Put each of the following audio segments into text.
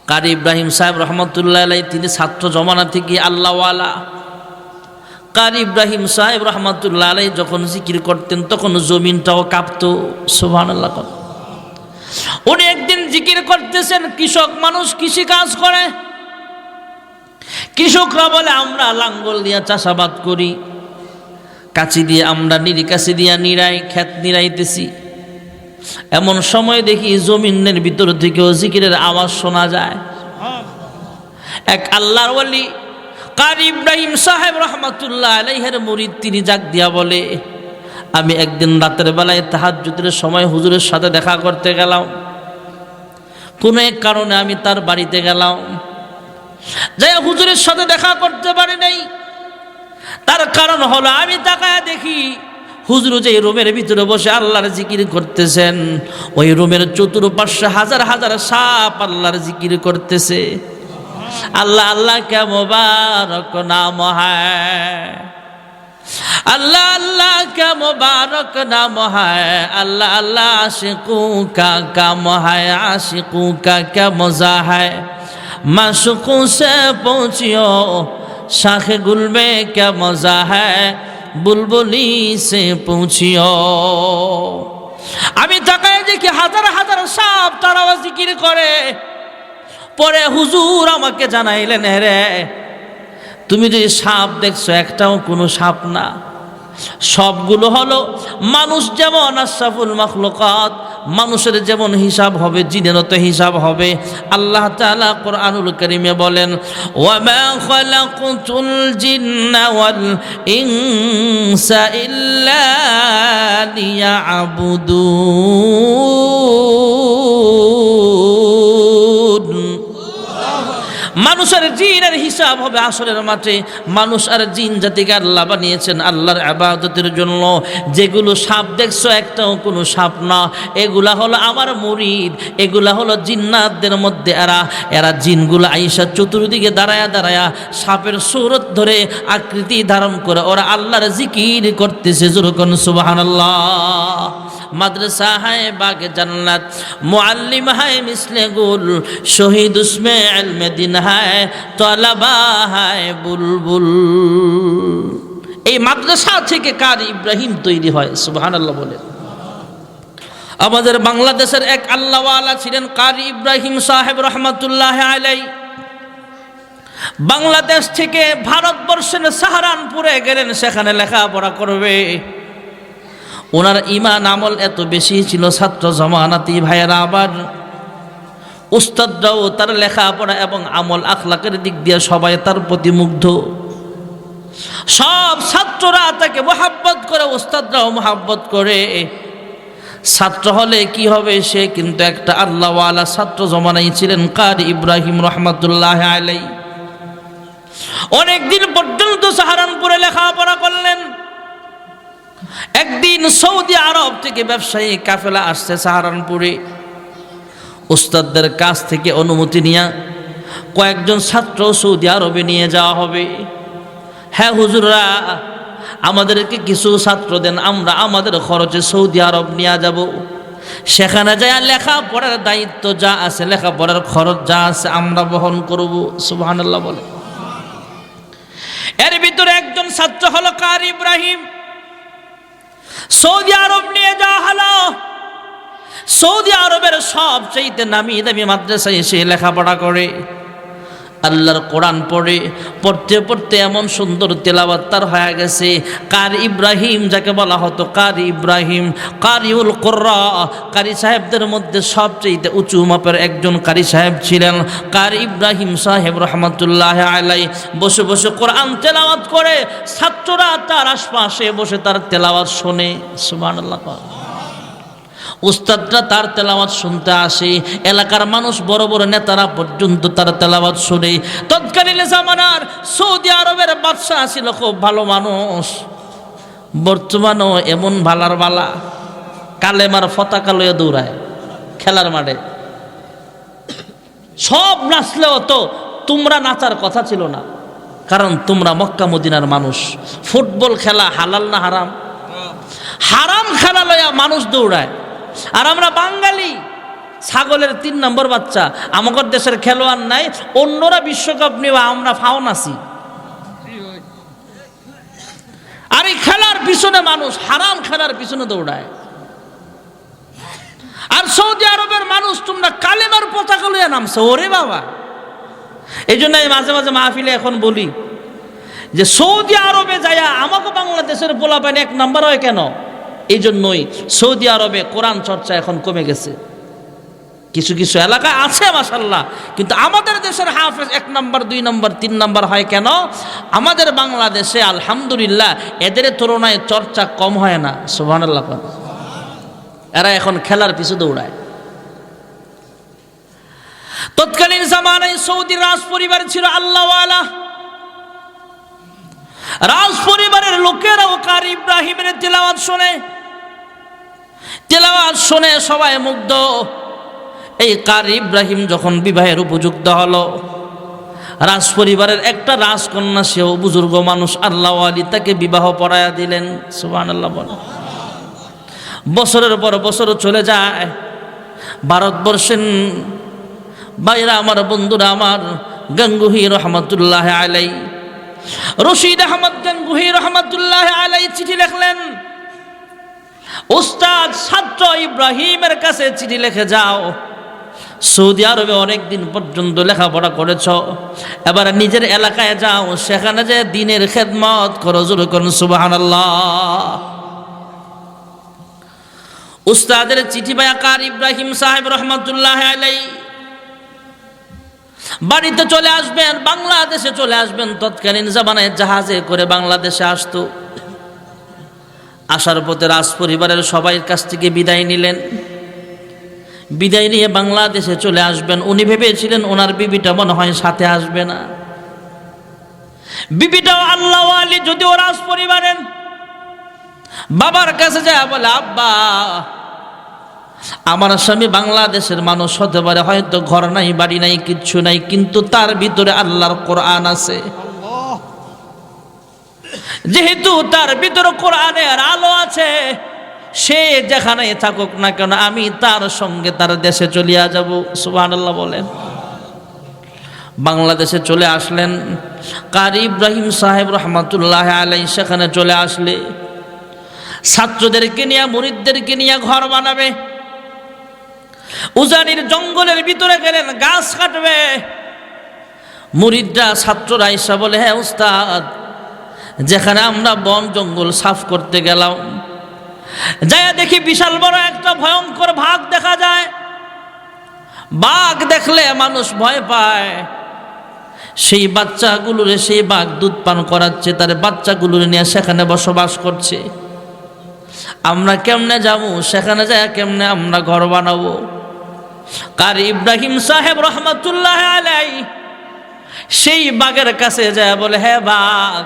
কারি ইব্রাহিম সাহেব রহমতুল্লাহ আলাইহি তিনি ছাত্র জমানা থেকে আল্লাহওয়ালা। কারি ইব্রাহিম সাহেব রহমতুল্লাহ আলাইহি যখন জিকির করতেন তখন জমিনটাও কাঁপতো। সুবহানাল্লাহ। উনি একদিন জিকির করতেছেন, কৃষক মানুষ, কৃষি কাজ করে। কৃষকরা বলে আমরা লাঙ্গল দিয়ে চাষাবাদ করি, কাঁচি দিয়ে আমরা কাঁচি দিয়ে নিড়াই, ক্ষেত নিড়াইতেছি। এমন সময় দেখি জমিনের ভিতর থেকেও জিকিরের আওয়াজ শোনা যায়। এক আল্লাহর ওলি কারি ইব্রাহিম সাহেব রহমাতুল্লাহ আলাইহির মুরিদ তিনি জাগ দিয়া বলে, আমি একদিন রাতের বেলায় তাহাজ্জুদের সময় হুজুরের সাথে দেখা করতে গেলাম। কোনো এক কারণে আমি তার বাড়িতে গেলাম, যাই হুজুরের সাথে দেখা করতে পারি নাই। তার কারণ হলো আমি তাকায় দেখি হুজুর যে রুমের ভিতরে বসে আল্লাহর জিকির করতেছেন, ওই রুমের চতুর্পার্শ্বে হাজার হাজার সাপ আল্লাহর জিকির করতেছে। আল্লাহ আল্লাহ কে মুবারক নাম হ্যায়, अल्लाह अल्लाह का मुबारक नाम है, अल्लाह अल्लाह आशिकों का काम है, आशिकों का क्या मज़ा है, माशूकों से पहुँचियो शाखे गुल में क्या मज़ा है, बुलबुली से पूछियो। আমি তাকায় দেখি হাজার হাজার সাপ তারা জিকির করে। পরে হুজুর আমাকে জানাইলেন, রে তুমি যে সাপ দেখছো একটাও কোনো সাপ না, সবগুলো হলো মানুষ। যেমন আশরাফুল মাখলুকাত, মানুষের যেমন হিসাব হবে জিনেরও তো হিসাব হবে। আল্লাহ তাআলা কোরআনুল কারীমে বলেন, ওয়ামা খালাকুতুল জিন্না ওয়াল ইনসা ইল্লা লিয়াবুদুন। মানুষ আর জিনের হিসাব হবে আসরের মাঠে। মানুষ আর জিন জাতিকে আল্লাহ বানিয়েছেন আল্লাহর ইবাদতের জন্য। যেগুলো সাপ দেখছো একটাও কোনো সাপ না, এগুলা হলো আমার মুরিদ, এগুলা হলো জিন্নাতদের মধ্যে এরা জিনগুলো আইসা চতুর্দিকে দাঁড়ায়া দাঁড়ায়া সাপের সুরত ধরে আকৃতি ধারণ করে ওরা আল্লাহর জিকির করতেছে। জোরকন সুবহানাল্লাহ। মাদ্রাসা হায় বাগে জান্নাত, মুআল্লিম হায় মিসলে গুল, শহীদ উসমে ইলমে দিন হায়, তলাবা হায় বুলবুল। এই মাদ্রাসা থেকে কারি ইব্রাহিম তৈরি হয়। সুবহানাল্লাহ বলে। আমাদের বাংলাদেশের এক আল্লাহওয়ালা ছিলেন কারি ইব্রাহিম সাহেব রহমাতুল্লাহ আলাইহি। বাংলাদেশ থেকে ভারতবর্ষের সাহারানপুরে গেলেন সেখানে লেখাপড়া করবে। ওনার ঈমান আমল এত বেশি ছিল, ছাত্র জমানাতি ভাইয়েরা, আবার উস্তাদরাও তার লেখাপড়া এবং আমল আখলাকের দিক দিয়ে সবাই তার প্রতি মুগ্ধ। সব ছাত্ররা তাকে মোহাব্বত করে, উস্তাদরাও মোহাব্বত করে। ছাত্র হলে কি হবে, সে কিন্তু একটা আল্লাহওয়ালা ছাত্র জমানাই ছিলেন কারি ইব্রাহিম রহমাতুল্লাহ আলাইহি। অনেকদিন পর্যন্ত সাহারানপুরে লেখাপড়া করলেন। একদিন সৌদি আরব থেকে ব্যবসায়ী কাফেলা আসছে সাহারানপুরে। উস্তাদদের কাছ থেকে অনুমতি নিয়ে কয়েকজন ছাত্র সৌদি আরবে নিয়ে যাওয়া হবে। হ্যাঁ হুজুররা, আমাদেরকে কিছু ছাত্র দেন, আমরা আমাদের খরচে সৌদি আরব নিয়ে যাব। সেখানে যায় লেখাপড়ার দায়িত্ব যা আছে, লেখাপড়ার খরচ যা আছে আমরা বহন করব। সুবহানাল্লাহ বলে। এর ভিতরে একজন ছাত্র হলো কারি ইব্রাহিম। সৌদি আরব নিয়ে যাওয়া হলো। সৌদি আরবের সবচেয়ে নামি দামি মাদ্রাসায় এসে লেখাপড়া করে, আল্লাহর কোরআন পড়ে। পড়তে পড়তে এমন সুন্দর তেলাওয়াত তার হয়ে গেছে। কারি ইব্রাহিম যাকে বলা হতো কারি ইব্রাহিম, কারিউল কুররা, কারি সাহেবদের মধ্যে সবচেয়ে উঁচু মাপের একজন কারি সাহেব ছিলেন কারি ইব্রাহিম সাহেব রহমাতুল্লাহ আলাইহি। বসে বসে কোরআন তেলাওয়াত করে, ছাত্ররা তার আশপাশে বসে তার তেলাওয়াত শোনে। সুবহানাল্লাহ। উস্তাদরা তার তেলাওয়াত শুনতে আসে, এলাকার মানুষ বড় বড় নেতারা পর্যন্ত তার তেলাওয়াত শুনে। তৎকালীন জামানার সৌদি আরবের বাদশাহ ছিল খুব ভালো মানুষ। বর্তমানেও এমন ভালার বালা, কালেমার পতাকা লইয়া দৌড়ায় খেলার মাঠে। সব নাচলেও তো তোমরা নাচার কথা ছিল না, কারণ তোমরা মক্কা মদিনার মানুষ। ফুটবল খেলা হালাল না হারাম? হারাম খেলা লইয়া মানুষ দৌড়ায়। আর আমরা বাঙালি ছাগলের 3 নম্বর বাচ্চা। আমাদের দেশের খেলোয়াড় নাই, অন্যরা বিশ্বকাপ নেওয়া, আমরা ফাউন আছি। আর এই খেলার পিছনে মানুষ হারাম খেলার পিছনে দৌড়ায়। আর সৌদি আরবের মানুষ তোমরা কালেমার পতাকা লইয়া নামছো, ওরে বাবা। এই জন্য আমি মাঝে মাঝে মাহফিলে এখন বলি যে সৌদি আরবে যায়া আমাকে বাংলাদেশের পোলাপান 1 নাম্বার হয় কেন? এই জন্যই সৌদি আরবে কোরআন চর্চা এখন কমে গেছে। কিছু কিছু এলাকা আছে মাশাআল্লাহ, কিন্তু আমাদের দেশের হাফেজ 1 নাম্বার 2 নাম্বার 3 নাম্বার হয় কেন? আমাদের বাংলাদেশে আলহামদুলিল্লাহ এদের তুলনায় চর্চা কম হয় না। সুবহানাল্লাহ। এরা এখন খেলার পিছু দৌড়ায়। তৎকালীন জামানায় সৌদি রাজ পরিবার ছিল আল্লাহওয়ালা। রাজ পরিবারের লোকেরাও কারি ইব্রাহিমের তেলাওয়াত শুনে সবাই মুগ্ধ। এই কারি ইব্রাহিম যখন বিবাহের উপযুক্ত হলো, রাজ পরিবারের একটা রাজকন্যা, সেও বুজুর্গ মানুষ, আল্লাহওয়ালি, তাকে বিবাহ পড়ায়া দিলেন। সুবহানাল্লাহ বল। বছরের পর বছর চলে যায়। ভারতবর্ষের ভাইরা আমার, বন্ধুরা আমার, গাঙ্গুহি রহমতুল্লাহ আলাই, রশিদ আহমদ গাঙ্গুহি রহমতুল্লাহ আলাই চিঠি লিখলেন, উস্তাদ ছাত্র ইব্রাহিমের কাছে চিঠি লিখে যাও, সৌদি আরবে অনেক দিন পর্যন্ত লেখাপড়া করেছ, এবার নিজের এলাকায় যাও, সেখানে যে দ্বীনের খেদমত করো। জোরে করুন সুবহানাল্লাহ। উস্তাদের চিঠি পায়া কারি ইব্রাহিম সাহেব রহমতুল্লাহ আলাই বাড়িতে চলে আসবেন, বাংলাদেশে চলে আসবেন। তৎকালীন জামানায় জাহাজে করে বাংলাদেশে আসতো। আসার পথে রাজ পরিবারের সবাই কাছ থেকে বিদায় নিলেন। বিদায় নিয়ে বাংলাদেশে চলে আসবেন। উনি ভেবেছিলেন ওনার বিবিটা মনে হয় সাথে আসবে না। বিবিটাও আল্লাহওয়ালি, যদিও রাজ পরিবারের। বাবার কাছে যায় বলে, আব্বা, আমার স্বামী বাংলাদেশের মানুষ হতে পারে, হয়তো ঘর নাই, বাড়ি নাই, কিচ্ছু নাই, কিন্তু তার ভিতরে আল্লাহর কোরআন আছে। যেহেতু তার ভিতরে কোরআনের আলো আছে, সে যেখানে থাকুক না কেন, আমি তার সঙ্গে তার দেশে চলিয়া যাব। সুবহানাল্লাহ বলেন। বাংলাদেশে চলে আসলেন কারি ইব্রাহিম সাহেব রহমতুল্লাহ আলাই। সেখানে চলে আসলে ছাত্রদেরকে নিয়ে, মুরিদদেরকে নিয়ে ঘর বানাবে। উজানির জঙ্গলের ভিতরে গেলেন, গাছ কাটবে। মুরিদরা, ছাত্ররা এসে বলে, হ্যাঁ উস্তাদ, যেখানে আমরা বন জঙ্গল সাফ করতে গেলাম, যায় দেখি বিশাল বড় একটা ভয়ঙ্কর বাঘ দেখা যায়। বাঘ দেখলে মানুষ ভয় পায়। সেই বাচ্চাগুলোরে সেই বাঘ দুধ পান করাচ্ছে, তার বাচ্চাগুলোরে নিয়ে সেখানে বসবাস করছে। আমরা কেমনে যাবো সেখানে? যায় কেমনে আমরা ঘর বানাবো? কারি ইব্রাহিম সাহেব রহমতুল্লাহ আলাই সেই বাঘের কাছে যায় বলে, হ্যাঁ বাঘ,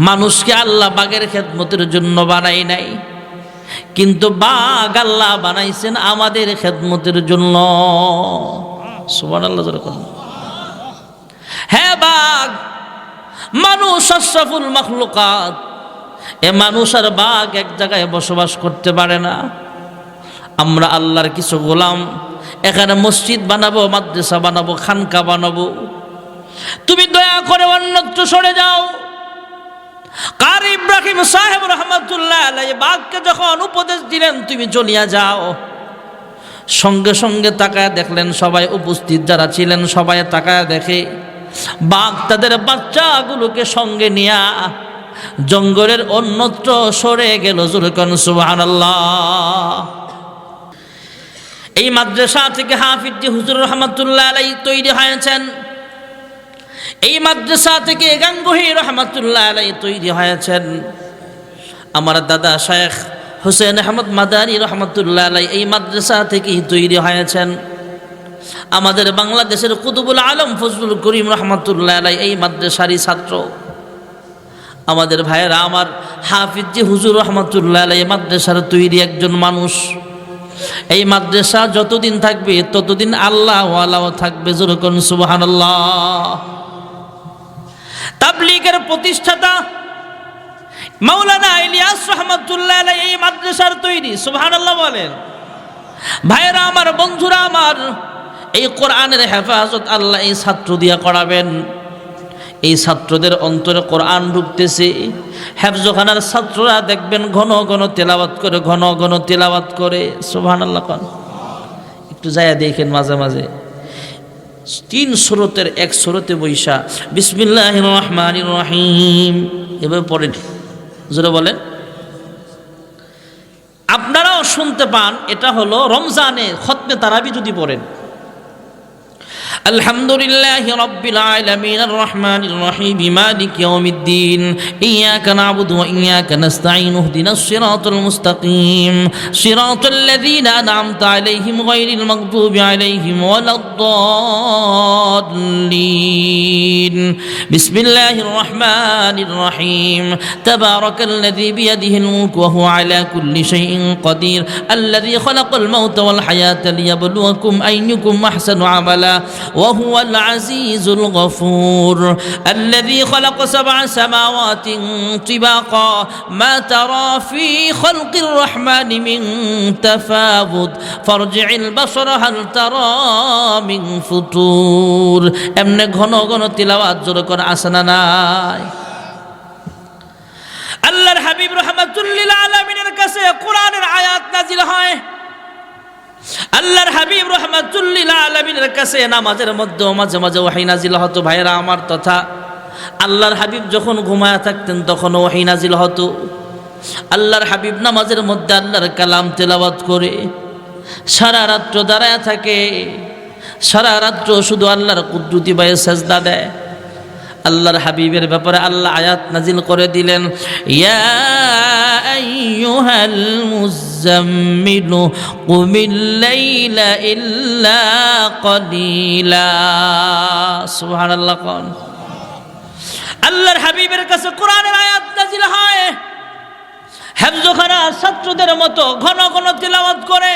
মানুষকে আল্লাহ বাঘের খেদমতের জন্য বানাই নাই, কিন্তু বাঘ আল্লাহ বানাইছেন আমাদের খেদমতের জন্য। সুবহানাল্লাহ। হ্যাঁ বাঘ, মানুষ আশরাফুল মাখলুকাত, এ মানুষ আর বাঘ এক জায়গায় বসবাস করতে পারে না। আমরা আল্লাহর কিছু গোলাম, এখানে মসজিদ বানাবো, মাদ্রাসা বানাবো, খানকা বানাবো, তুমি দয়া করে অন্যত্র সরে যাও। কারি ইব্রাহিম সাহেব রহমতুল্লাহ আলাইহি বাঘকে যখন উপদেশ দিলেন তুমি চলিয়া যাও, সঙ্গে সঙ্গে তাকায় দেখলেন সবাই উপস্থিত যারা ছিলেন সবাই তাকায় দেখে বাঘ তাদের বাচ্চাগুলোকে সঙ্গে নিয়া জঙ্গলের অন্যত্র সরে গেল। জোরে কোন সুবহানাল্লাহ। এই মাদ্রাসা থেকে হাফিজ হুজুর রহমতুল্লাহ আলাইহি তৈরি হয়েছেন। এই মাদ্রাসা থেকে গাঙ্গুহি রহমতুল্লাহ আলাইহি তৈরি হয়েছেন। আমার দাদা শেখ হুসেন আহমদ মাদানী রহমতুল্লাহ আলাইহি এই মাদ্রাসা থেকেই তৈরি হয়েছেন। আমাদের বাংলাদেশের কুতুবুল আলম ফজলুল করিম রহমতুল্লাহ আলাইহি এই মাদ্রাসারই ছাত্র। আমাদের ভাইয়েরা, আমার হাফিজ হুজুর রহমতুল্লাহ আলাইহি মাদ্রাসার তৈরি একজন মানুষ। এই মাদ্রাসা যতদিন থাকবে ততদিন আল্লাহ ওয়ালাও থাকবে। জোরে কোন সুবহানাল্লাহ। তাবলীগের প্রতিষ্ঠাতা মাওলানা ইলিয়াস রহমাতুল্লাহ আলাইহি এই মাদ্রাসার তৈরি। সুবহানাল্লাহ বলেন। ভাইরা আমার, বন্ধুরা আমার, এই কোরআনের হেফাজত আল্লাহ এই ছাত্র দিয়া করাবেন। এই ছাত্রদের অন্তরে কোরআন ঢুকতেছে। হেফজখানার ছাত্ররা দেখবেন ঘন ঘন তেলাওয়াত করে, ঘন ঘন তেলাওয়াত করে। সুবহানাল্লাহ। একটু যায়া দেখেন মাঝে মাঝে 3 সুরতের 1 সুরতে বৈশা বিসমিল্লাহির রহমানির রহিম এভাবে পড়েন। জোরে বলেন। আপনারাও শুনতে পান। এটা হলো রমজানে খতমে তারাবি যদি পড়েন, আলহামদুলিল্লাহি রাব্বিল আলামিন আর রহমানির রহিম মালিক ইয়াউমিদ্দিন ইয়্যাকা না'বুদু ওয়া ইয়্যাকা নাস্তাঈন ইহদিনাস সিরাতাল মুস্তাকিম সিরাতাল লাযীনা আন'আমতা আলাইহিম গায়রিল মাগদুবি আলাইহিম ওয়ালাদ-দাল্লিন বিসমিল্লাহির রহমানির রহিম তাবারাকাল্লাযী বিয়াদিহিল মুলকু ওয়া হুয়া আলা কুল্লি শাইইন কাদির আল্লাযী খালাকাল মাউতা ওয়াল হায়াতা লিয়াবলুয়াকুম আইয়ুকুম আহসানু আমালা وهو العزيز الغفور الذي خلق 7 سماوات طباقا ما ترى في خلق الرحمن من تفاوت فارجع البصر هل ترى من فطور এমনে ঘন ঘন তিলাওয়াত জোরে করে আসনা নাই। আল্লাহর হাবিব রাহমাতুল লিল আলামিনের কাছে কোরআনের আয়াত নাজিল হয়। আল্লাহর হাবিব রাহমাতুল লিল আলামিনের কাছে নামাজের মধ্যে মাঝে মাঝে ওহী নাজিল হতো। ভাইরা আমার, তথা আল্লাহর হাবিব যখন ঘুমায়া থাকতেন তখন ওহী নাজিল হতো। আল্লাহর হাবিব নামাজের মধ্যে আল্লাহর কালাম তেলাওয়াত করে সারা রাত্র দাঁড়ায়া থাকে। সারা রাত্র শুধু আল্লাহর কুদরতি বায়ে সেজদা দেয়। আল্লাহর হাবিবের ব্যাপারে আল্লাহ আয়াত নাজিল করে দিলেন, ইয়া আইয়ুহাল মুযাম্মিলু কুমিল লাইলা ইল্লা কলিলা। সুবহানাল্লাহ। কোন আল্লাহর হাবিবের কাছে কোরআনের আয়াত নাজিল হয়, হেফজখানা ছাত্রদের মতো ঘন ঘন তিলাওয়াত করে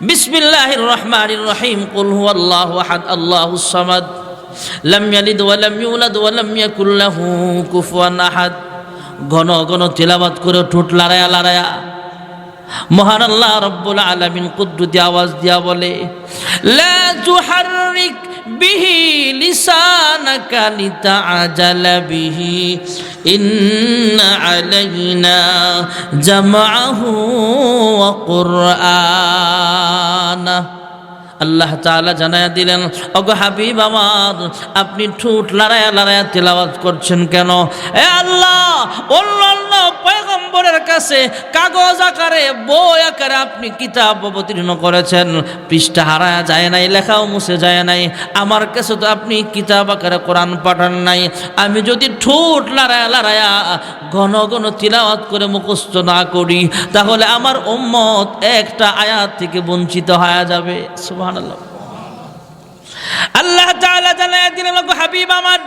বিসমিল্লাহির রহমানির রহিম কুল হুয়াল্লাহু আহাদ আল্লাহুস সামাদ লাম ইয়ালিদ ওয়া লাম ইউলাদ ওয়া লাম ইয়াকুল লাহু কুফুয়ান আহাদ। ঘন ঘন তিলাওয়াত করে ঠোঁট লড়ায়া লড়ায়া মহান আল্লাহ রাব্বুল আলামিন কুদরতি আওয়াজ দিয়া বলে, লা তুহাররিক বিহি লিসানাকা লিতাআজালা বিহি ইন্না আলাইনা জামআহু ওয়া কুরআনা। আল্লাহ তাআলা জানায়া দিলেন, ওগো হাবিব আমার, আপনি ঠোঁট লড়ায়া লড়ায়া তেলাওয়াত করছেন কেন? এ আল্লাহ, অন্যান্য পয়গম্বরের কাছে কাগজ আকারে বই আকারে আপনি কিতাব অবতীর্ণ করেছেন, পৃষ্ঠা হারায়া যায় নাই, লেখাও মুছে যায় নাই। আমার কাছে তো আপনি কিতাব আকারে কোরআন পাঠান নাই। আমি যদি ঠোঁট লড়ায়া লড়ায়া ঘন ঘন তিলাওয়াত করে মুখস্থ না করি, তাহলে আমার উম্মত একটা আয়াত থেকে বঞ্চিত হয়ে যাবে। সুবহানাল্লাহ। আল্লাহ তাআলা জানায়া দিলেন, ওগো হাবিব আমার,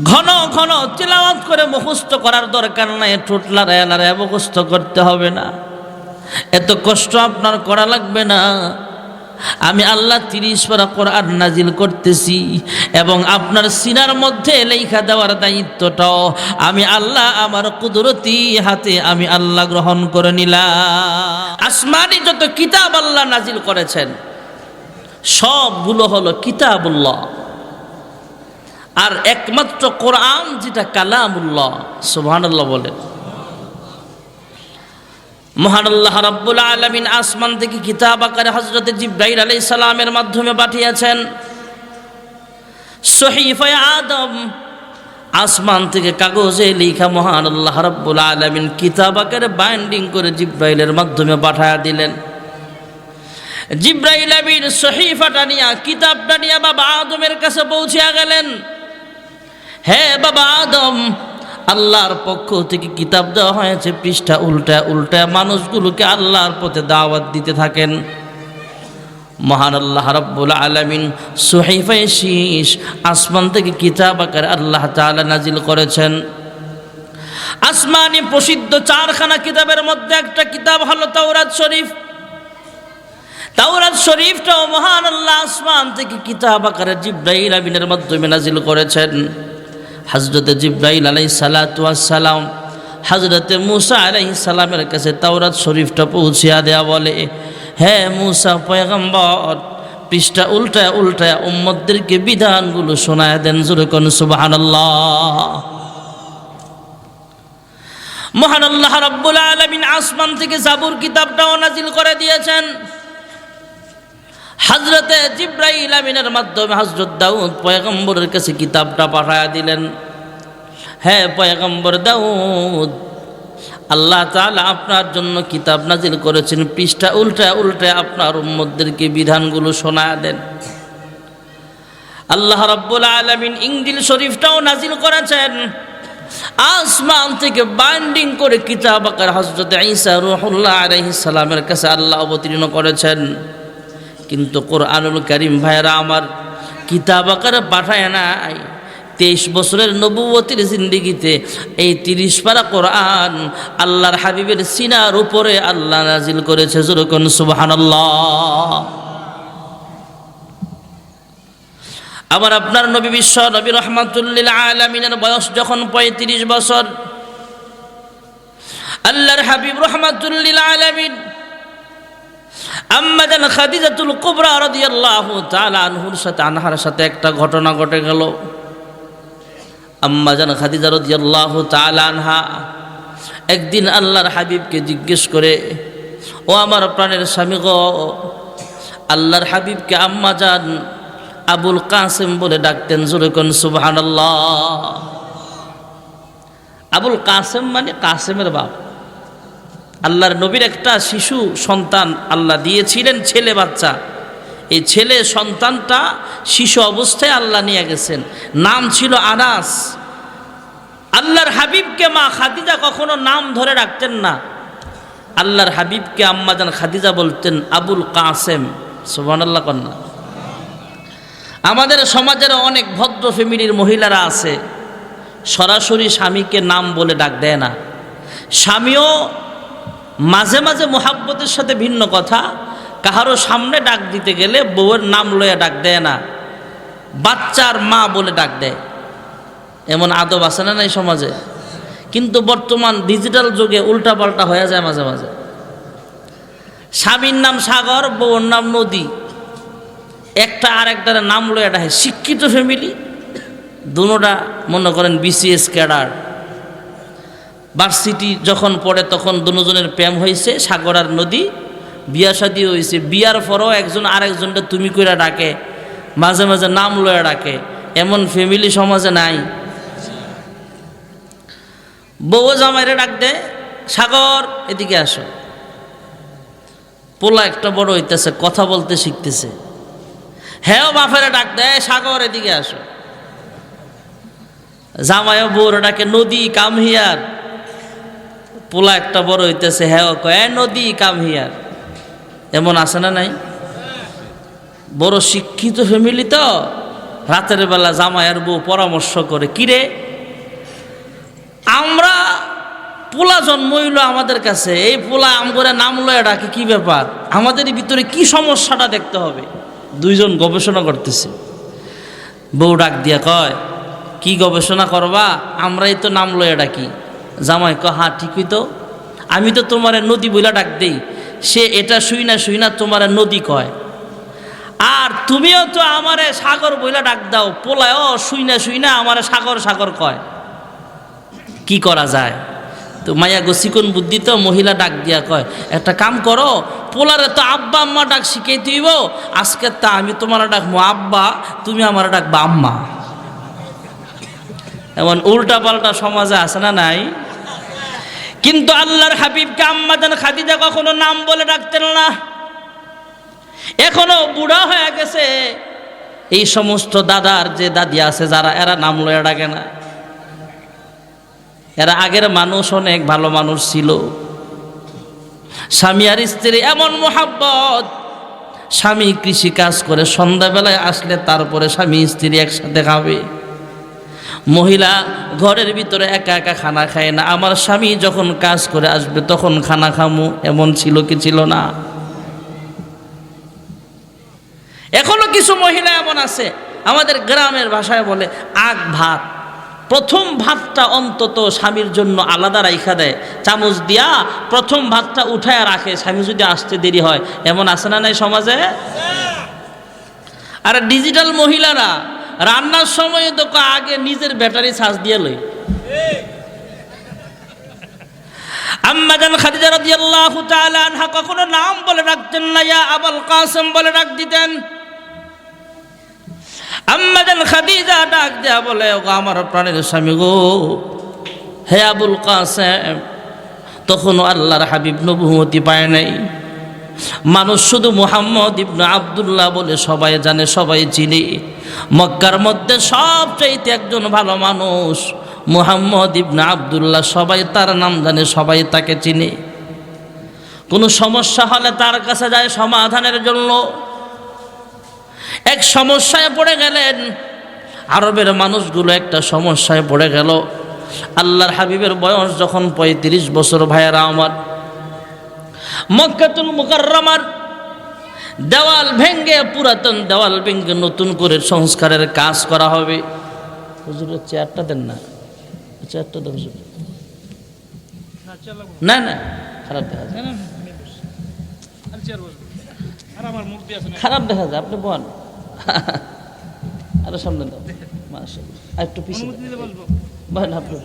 ঘন ঘন তিলাওয়াত করে মুখস্থ করার দরকার নাই, ঠোঁট লড়ায়া লড়ায়া মুখস্থ করতে হবে না। এত কষ্ট আপনার করা লাগবে না। আমি আল্লাহ 30 পারা কোরআন নাজিল করতেছি এবং আপনার সিনার মধ্যে লেখা দেওয়ার দায়িত্বটাও আমি আল্লাহ আমার কুদরতি হাতে আমি আল্লাহ গ্রহণ করে নিলাম। আসমানি যত কিতাব আল্লাহ নাজিল করেছেন সবগুলো হলো কিতাবুল্লাহ, আর একমাত্র কোরআন যেটা কালামুল্লাহ। সুবহানাল্লাহ বলেন। মহান আল্লাহ রাব্বুল আলামিন আসমান থেকে কিতাব আকারে হযরত জিবরাইল আলাইহিস সালামের মাধ্যমে পাঠিয়েছেন। সহিফায়ে আদম আসমান থেকে কাগজে লেখা মহান আল্লাহ রাব্বুল আলামিন কিতাব আকারে বাইন্ডিং করে জিবরাইলের মাধ্যমে পাঠায়া দিলেন। জিবরাইল আমিন সহিফাটা নিয়ে, কিতাবটা নিয়ে বাবা আদমের কাছে পৌঁছিয়া গেলেন। হে বাবা আদম, আল্লাহর পক্ষ থেকে কিতাব দেওয়া হয়েছে, পৃষ্ঠা উল্টা উল্টা মানুষগুলোকে আল্লাহর পথে দাওয়াত দিতে থাকেন। মহান আল্লাহ রাব্বুল আলামিন সুহাইফায়ে শীষ আসমান থেকে কিতাব আকারে আল্লাহ তাআলা নাজিল করেছেন। আসমানি প্রসিদ্ধ 4খানা কিতাবের মধ্যে একটা কিতাব হলো তাওরাত শরীফ। তাওরাত শরীফটাও মহান আল্লাহ আসমান থেকে কিতাব আকারে জিবরাইল আমিনের মাধ্যমে নাজিল করেছেন। হযরত জিবরাইল আলাইহিস সালাতু ওয়াস সালাম হযরতে মূসা আলাইহিস সালামের কাছে তাওরাত শরীফটা পৌঁছিয়া দেয়া বলে, হে মূসা পয়গম্বর, পৃষ্ঠা উল্টায় উল্টায় উম্মতদেরকে বিধানগুলো শোনায় দেন। জোরে কোন সুবহানাল্লাহ। মহান আল্লাহ রাব্বুল আলামিন আসমান থেকে জাবুর কিতাবটাও নাজিল করে দিয়েছেন। হযরতে জিবরাইল আমিনের মাধ্যমে হযরত দাউদ পয়গম্বরের কাছে কিতাবটা পাঠায়া দিলেন। হে পয়গম্বর দাউদ, আল্লাহ তাআলা আপনার জন্য কিতাব নাজিল করেছেন, পৃষ্ঠা উল্টায় উল্টায় আপনার উম্মতদেরকে বিধানগুলো শোনায়া দেন। আল্লাহ রাব্বুল আলামিন ইনজিল শরীফটাও নাজিল করেছেন। আসমান থেকে বাইন্ডিং করে কিতাব আকার হযরত ঈসা রূহুল্লাহ আলাইহিস সালামের কাছে আল্লাহ অবতীর্ণ করেছেন। কিন্তু কোরআনুল কারীম ভাইরা আমার কিতাব আকারে পাঠায় নাই। 23 বছরের নবুয়তির জিন্দেগিতে এই 30 পারা কোরআন আল্লাহর হাবিবের সিনার উপরে আল্লাহ নাজিল করেছে। জোরে কোন সুবহানাল্লাহ। আমার আপনার নবী বিশ্ব নবী রাহমাতুল লিল আলামিনের বয়স যখন 35 বছর, আল্লাহর হাবিব রাহমাতুল লিল আলামিন আম্মা জান খাদিজাতুল কুবরা রাদিয়াল্লাহু তাআলা আনহার সাথে একটা ঘটনা ঘটে গেল। আম্মা জান খাদিজা রাদিয়াল্লাহু তাআলা আনহা একদিন আল্লাহর হাবিবকে জিজ্ঞেস করে, ও আমার প্রাণের স্বামী গো, আল্লাহর হাবিবকে আম্মা জান আবুল কাসেম বলে ডাকতেন। জোরে কোন সুবহানাল্লাহ। আবুল কাসেম মানে কাসেমের বাপ। আল্লাহর নবীর একটা শিশু সন্তান আল্লাহ দিয়েছিলেন, ছেলে বাচ্চা। এই ছেলে সন্তানটা শিশু অবস্থায় আল্লাহ নিয়ে গেছেন, নাম ছিল আনাস। আল্লাহর হাবিবকে মা খাদিজা কখনো নাম ধরে রাখতেন না। আল্লাহর হাবিবকে আম্মা জান খাদিজা বলতেন আবুল কাসেম। সুবহানাল্লাহ কন্যা। আমাদের সমাজের অনেক ভদ্র ফ্যামিলির মহিলারা আছে, সরাসরি স্বামীকে নাম বলে ডাক দেয় না। স্বামীও মাঝে মাঝে মোহাব্বতের সাথে ভিন্ন কথা, কাহারও সামনে ডাক দিতে গেলে বউয়ের নাম লইয়া ডাক দেয় না, বাচ্চার মা বলে ডাক দেয়। এমন আদব আছে না এই সমাজে? কিন্তু বর্তমান ডিজিটাল যুগে উল্টাপাল্টা হয়ে যায় মাঝে মাঝে। স্বামীর নাম সাগর, বউর নাম নদী, একটা আর একটার নাম লইয়া ডাকে। শিক্ষিত ফ্যামিলি, দুনোটা মনে করেন বিসিএস ক্যাডার, ভার্সিটি যখন পড়ে তখন দুজনের প্রেম হয়েছে, সাগর আর নদী। বিয়া শাদী হয়েছে, বিয়ার পরও একজন আরেকজনটা তুমি কইরা ডাকে, মাঝে মাঝে নাম লইয়া ডাকে। এমন ফ্যামিলি সমাজে নাই? বউ জামাইরে ডাক দে, সাগর এদিকে আসো। পোলা একটা বড় হইতেছে, কথা বলতে শিখতেছে, হ্যাঁ বাপেরে ডাক দেয়, সাগর এদিকে আসো। জামাইও বউরে ডাকে নদী কাম হিয়ার। পোলা একটা বড় হইতেছে, হ্যাঁ কয় নদী কাম হিয়ার। এমন আছে না নাই? বড় শিক্ষিত ফ্যামিলি তো, রাতের বেলা জামাইয়ের বউ পরামর্শ করে, কিরে আমরা পোলা জন্ম হইল আমাদের কাছে, এই পোলা আমগরে নাম লয়ে ডাকে, কি ব্যাপার, আমাদের ভিতরে কি সমস্যাটা দেখতে হবে। দুইজন গবেষণা করতেছে। বউ ডাক দিয়া কয়, কি গবেষণা করবা, আমরাই তো নাম লয়ে ডাকি। জামাই কয়, হ্যাঁ ঠিকই তো, আমি তো তোমারে নদী বইলা ডাক দেই, সে এটা শুই না তোমারে নদী কয়। আর তুমিও তো আমারে সাগর বইলা ডাক দাও, পোলায় শুই না আমারে সাগর সাগর কয়। কি করা যায়? তো মায়া গোসিকন বুদ্ধি তো, মহিলা ডাক দিয়া কয়, একটা কাম করো, পোলারে তো আব্বা আম্মা ডাক শিখাই তুইব, আজকে তা আমি তোমার ডাকবো আব্বা, তুমি আমার ডাকবা আম্মা। এমন উল্টা পাল্টা সমাজে আছে না নাই? কিন্তু আল্লাহর হাবিবকে আম্মা জান খাদিজা কখনো নাম বলে ডাকতেন না। এখনো বুড়া হয়ে গেছে এই সমস্ত দাদার যে দাদি আছে যারা, এরা নাম লয়ে ডাকে না। এরা আগের মানুষ, অনেক ভালো মানুষ ছিল। স্বামী আর স্ত্রী এমন মোহাব্বত, স্বামী কৃষি কাজ করে সন্ধ্যাবেলায় আসলে তারপরে স্বামী স্ত্রী একসাথে খাবে। মহিলা ঘরের ভিতরে একা একা খানা খায় না, আমার স্বামী যখন কাজ করে আসবে তখন খানা খামু, এমন ছিল কি ছিল না? এখনো কিছু মহিলা এমন আছে, আমাদের গ্রামের ভাষায় বলে আগ ভাত, প্রথম ভাতটা অন্তত স্বামীর জন্য আলাদা রাইখা দেয়, চামচ দিয়া প্রথম ভাতটা উঠায় রাখে, স্বামী যদি আসতে দেরি হয়। এমন আছে না নাই সমাজে? আর ডিজিটাল মহিলারা রান্নার সময় তো আগে নিজের ব্যাটারি চার্জ দিয়ে লই। আম্মা জান খাদিজা রাদিয়াল্লাহু তাআলা আনহা কখনো নাম বলে ডাকতেন না, ইয়া আবুল কাসেম বলে ডাক দিতেন। আম্মা জান খাদিজা ডাক দেয়া বলে, ও আমার প্রাণের স্বামী গো, হে আবুল কাসেম। তখনও আল্লাহর হাবিব নবুয়তি পায় নাই। মানুষ শুধু মুহাম্মদ ইবনে আব্দুল্লাহ বলে সবাই জানে, সবাই চিনে। মক্কার মধ্যে সবচাইতে একজন ভালো মানুষ মুহাম্মদ ইবনে আব্দুল্লাহ, সবাই তার নাম জানে, সবাই তাকে চিনে। কোনো সমস্যা হলে তার কাছে যায় সমাধানের জন্য। এক সমস্যায় পড়ে গেলেন, আরবের মানুষগুলো একটা সমস্যায় পড়ে গেল। আল্লাহর হাবিবের বয়স যখন ৩৫ বছর, ভাইয়েরা আমার, মক্কাতুল মুকাররমার দেওয়াল ভেঙ্গে, পুরাতন দেওয়াল ভেঙ্গে নতুন করে সংস্কারের কাজ করা হবে। হুজুরের চেয়ারটা দেন না, চেয়ারটা দেন হুজুর। না না, খারাপ দেখা যায়, খারাপ দেখা যায়, আপনি বল। আরো সামনে দাও, মাশাআল্লাহ, আর একটু পিছনে বলেন আপনি।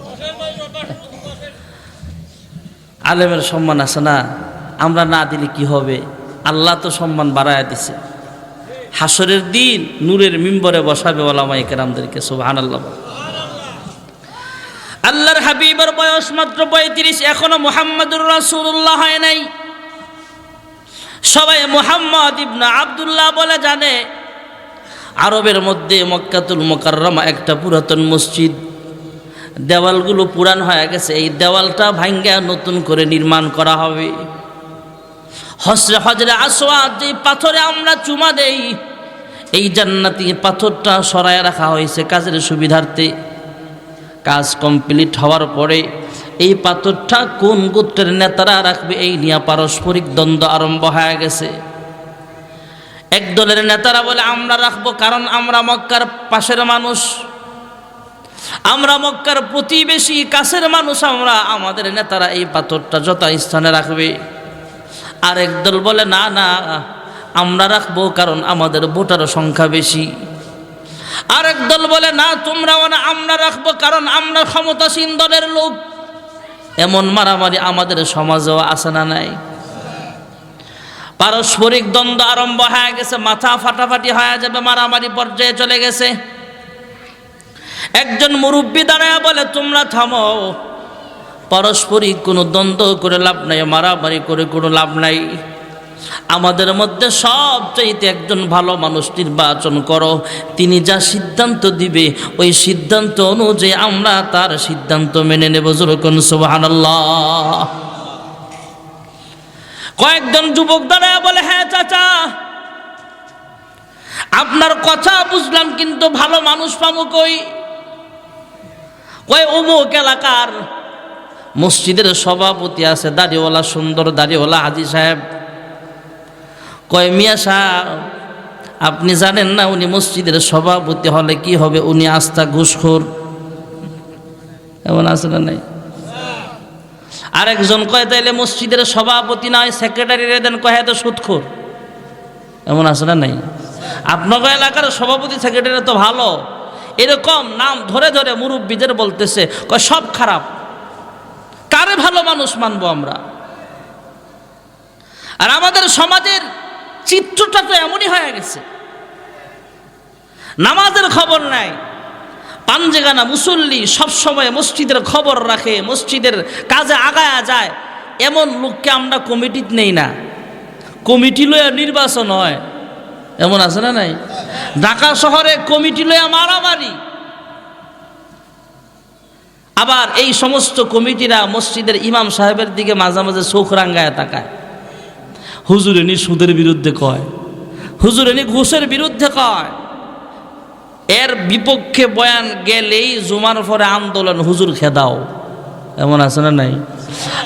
আলেমের সম্মান আছে না, আমরা না দিলে কি হবে? আল্লাহ তো সম্মান বাড়ায় দিছে। হাসরের দিন নূরের মিম্বরে বসাবে ওলামায়ে কেরামদেরকে, সুবহানাল্লাহ। আল্লাহর হাবিবের বয়স মাত্র ৩৫, এখনো মুহাম্মাদুর রাসূলুল্লাহ হয় নাই। সবাই মুহাম্মদ ইবনে আব্দুল্লাহ বলে জানে। আরবের মধ্যে মক্কাতুল মুকাররমা একটা পুরাতন মসজিদ, দেওয়ালগুলো পুরান হয়ে গেছে। এই দেওয়ালটা ভাঙ্গা নতুন করে নির্মাণ করা হবে। হজরে আসওয়াদ, যে পাথরে আমরা চুমা দেই, এই জান্নাতি পাথরটা সরায় রাখা হয়েছে কাজের সুবিধার্থে। কাজ কমপ্লিট হওয়ার পরে এই পাথরটা কোন গোত্রের নেতারা রাখবে, এই নিয়ে পারস্পরিক দ্বন্দ্ব আরম্ভ হয়ে গেছে। এক দলের নেতারা বলে আমরা রাখবো, কারণ আমরা মক্কার পাশের মানুষ, আমরা মক্কার প্রতিবেশী, কাছের মানুষ আমরা, আমাদের নেতারা এই পাথরটা যথাস্থানে রাখবে। আরেক দল বলে না না, আমরা রাখবো কারণ আমাদের ভোটার সংখ্যা বেশি। আরেক দল বলে না, তোমরাও না, আমরা রাখবো কারণ আমরা ক্ষমতাসীন দলের লোক। এমন মারামারি আমাদের সমাজেও আছে না নাই? পারস্পরিক দ্বন্দ্ব আরম্ভ হয়ে গেছে, মাথা ফাটাফাটি হয়ে যাবে, মারামারি পর্যায়ে চলে গেছে। একজন মুরব্বী দাঁড়ায় বলে, তোমরা থামো, পারস্পরিক কোনো দ্বন্দ্ব করে লাভ নাই, মারামারি করে কোনো লাভ নাই। আমাদের মধ্যে সবচাইতে একজন ভালো মানুষ নির্বাচন করো, তিনি যা সিদ্ধান্ত দিবে ওই সিদ্ধান্ত অনুযায়ী আমরা তার সিদ্ধান্ত মেনে নেব। যখন সুবহানাল্লাহ। কয়েকজন যুবক দাঁড়ায় বলে, হ্যাঁ চাচা, আপনার কথা বুঝলাম, কিন্তু ভালো মানুষ পাবো কই? কয় অমুক এলাকার মসজিদের সভাপতি আছে, দাড়িওয়ালা, সুন্দর দাড়িওয়ালা হাজী সাহেব। কয় মিয়া সাহেব, আপনি জানেন না উনি মসজিদের সভাপতি হলে কি হবে? উনি আস্থা ঘুষখোর। এমন আছে না নাই? আরেকজন কয় তাইলে মসজিদের সভাপতি নয়, সেক্রেটারি রে দেন। কয় তো সুদখোর। এমন আছে না নাই? আপনার এলাকার সভাপতি সেক্রেটারি তো ভালো, এরকম নাম ধরে ধরে মুরব্বীদের বলতেছে, কয় সব খারাপ। কারে ভালো মানুষ মানবো আমরা? আর আমাদের সমাজের চিত্রটা তো এমনই হয়ে গেছে, নামাজের খবর নাই, পাঞ্জেগানা মুসল্লি, সবসময় মসজিদের খবর রাখে, মসজিদের কাজে আগায়া যায়, এমন লোককে আমরা কমিটিতে নেই না। কমিটি লইয়া নির্বাচন হয়, এমন আছে না নাই? ঢাকা শহরে কমিটি লইয়া মারামারি। আবার এই সমস্ত কমিটিরা মসজিদের ইমাম সাহেবের দিকে মাঝে মাঝে চোখ রাঙ্গায় তাকায়। হুজুরেনি সুদের বিরুদ্ধে কয়, হুজুরেনি ঘুষের বিরুদ্ধে কয়, এর বিপক্ষে বয়ান গেলেই জুমার পরে আন্দোলন, হুজুর খেদাও। এমন আছে না নাই?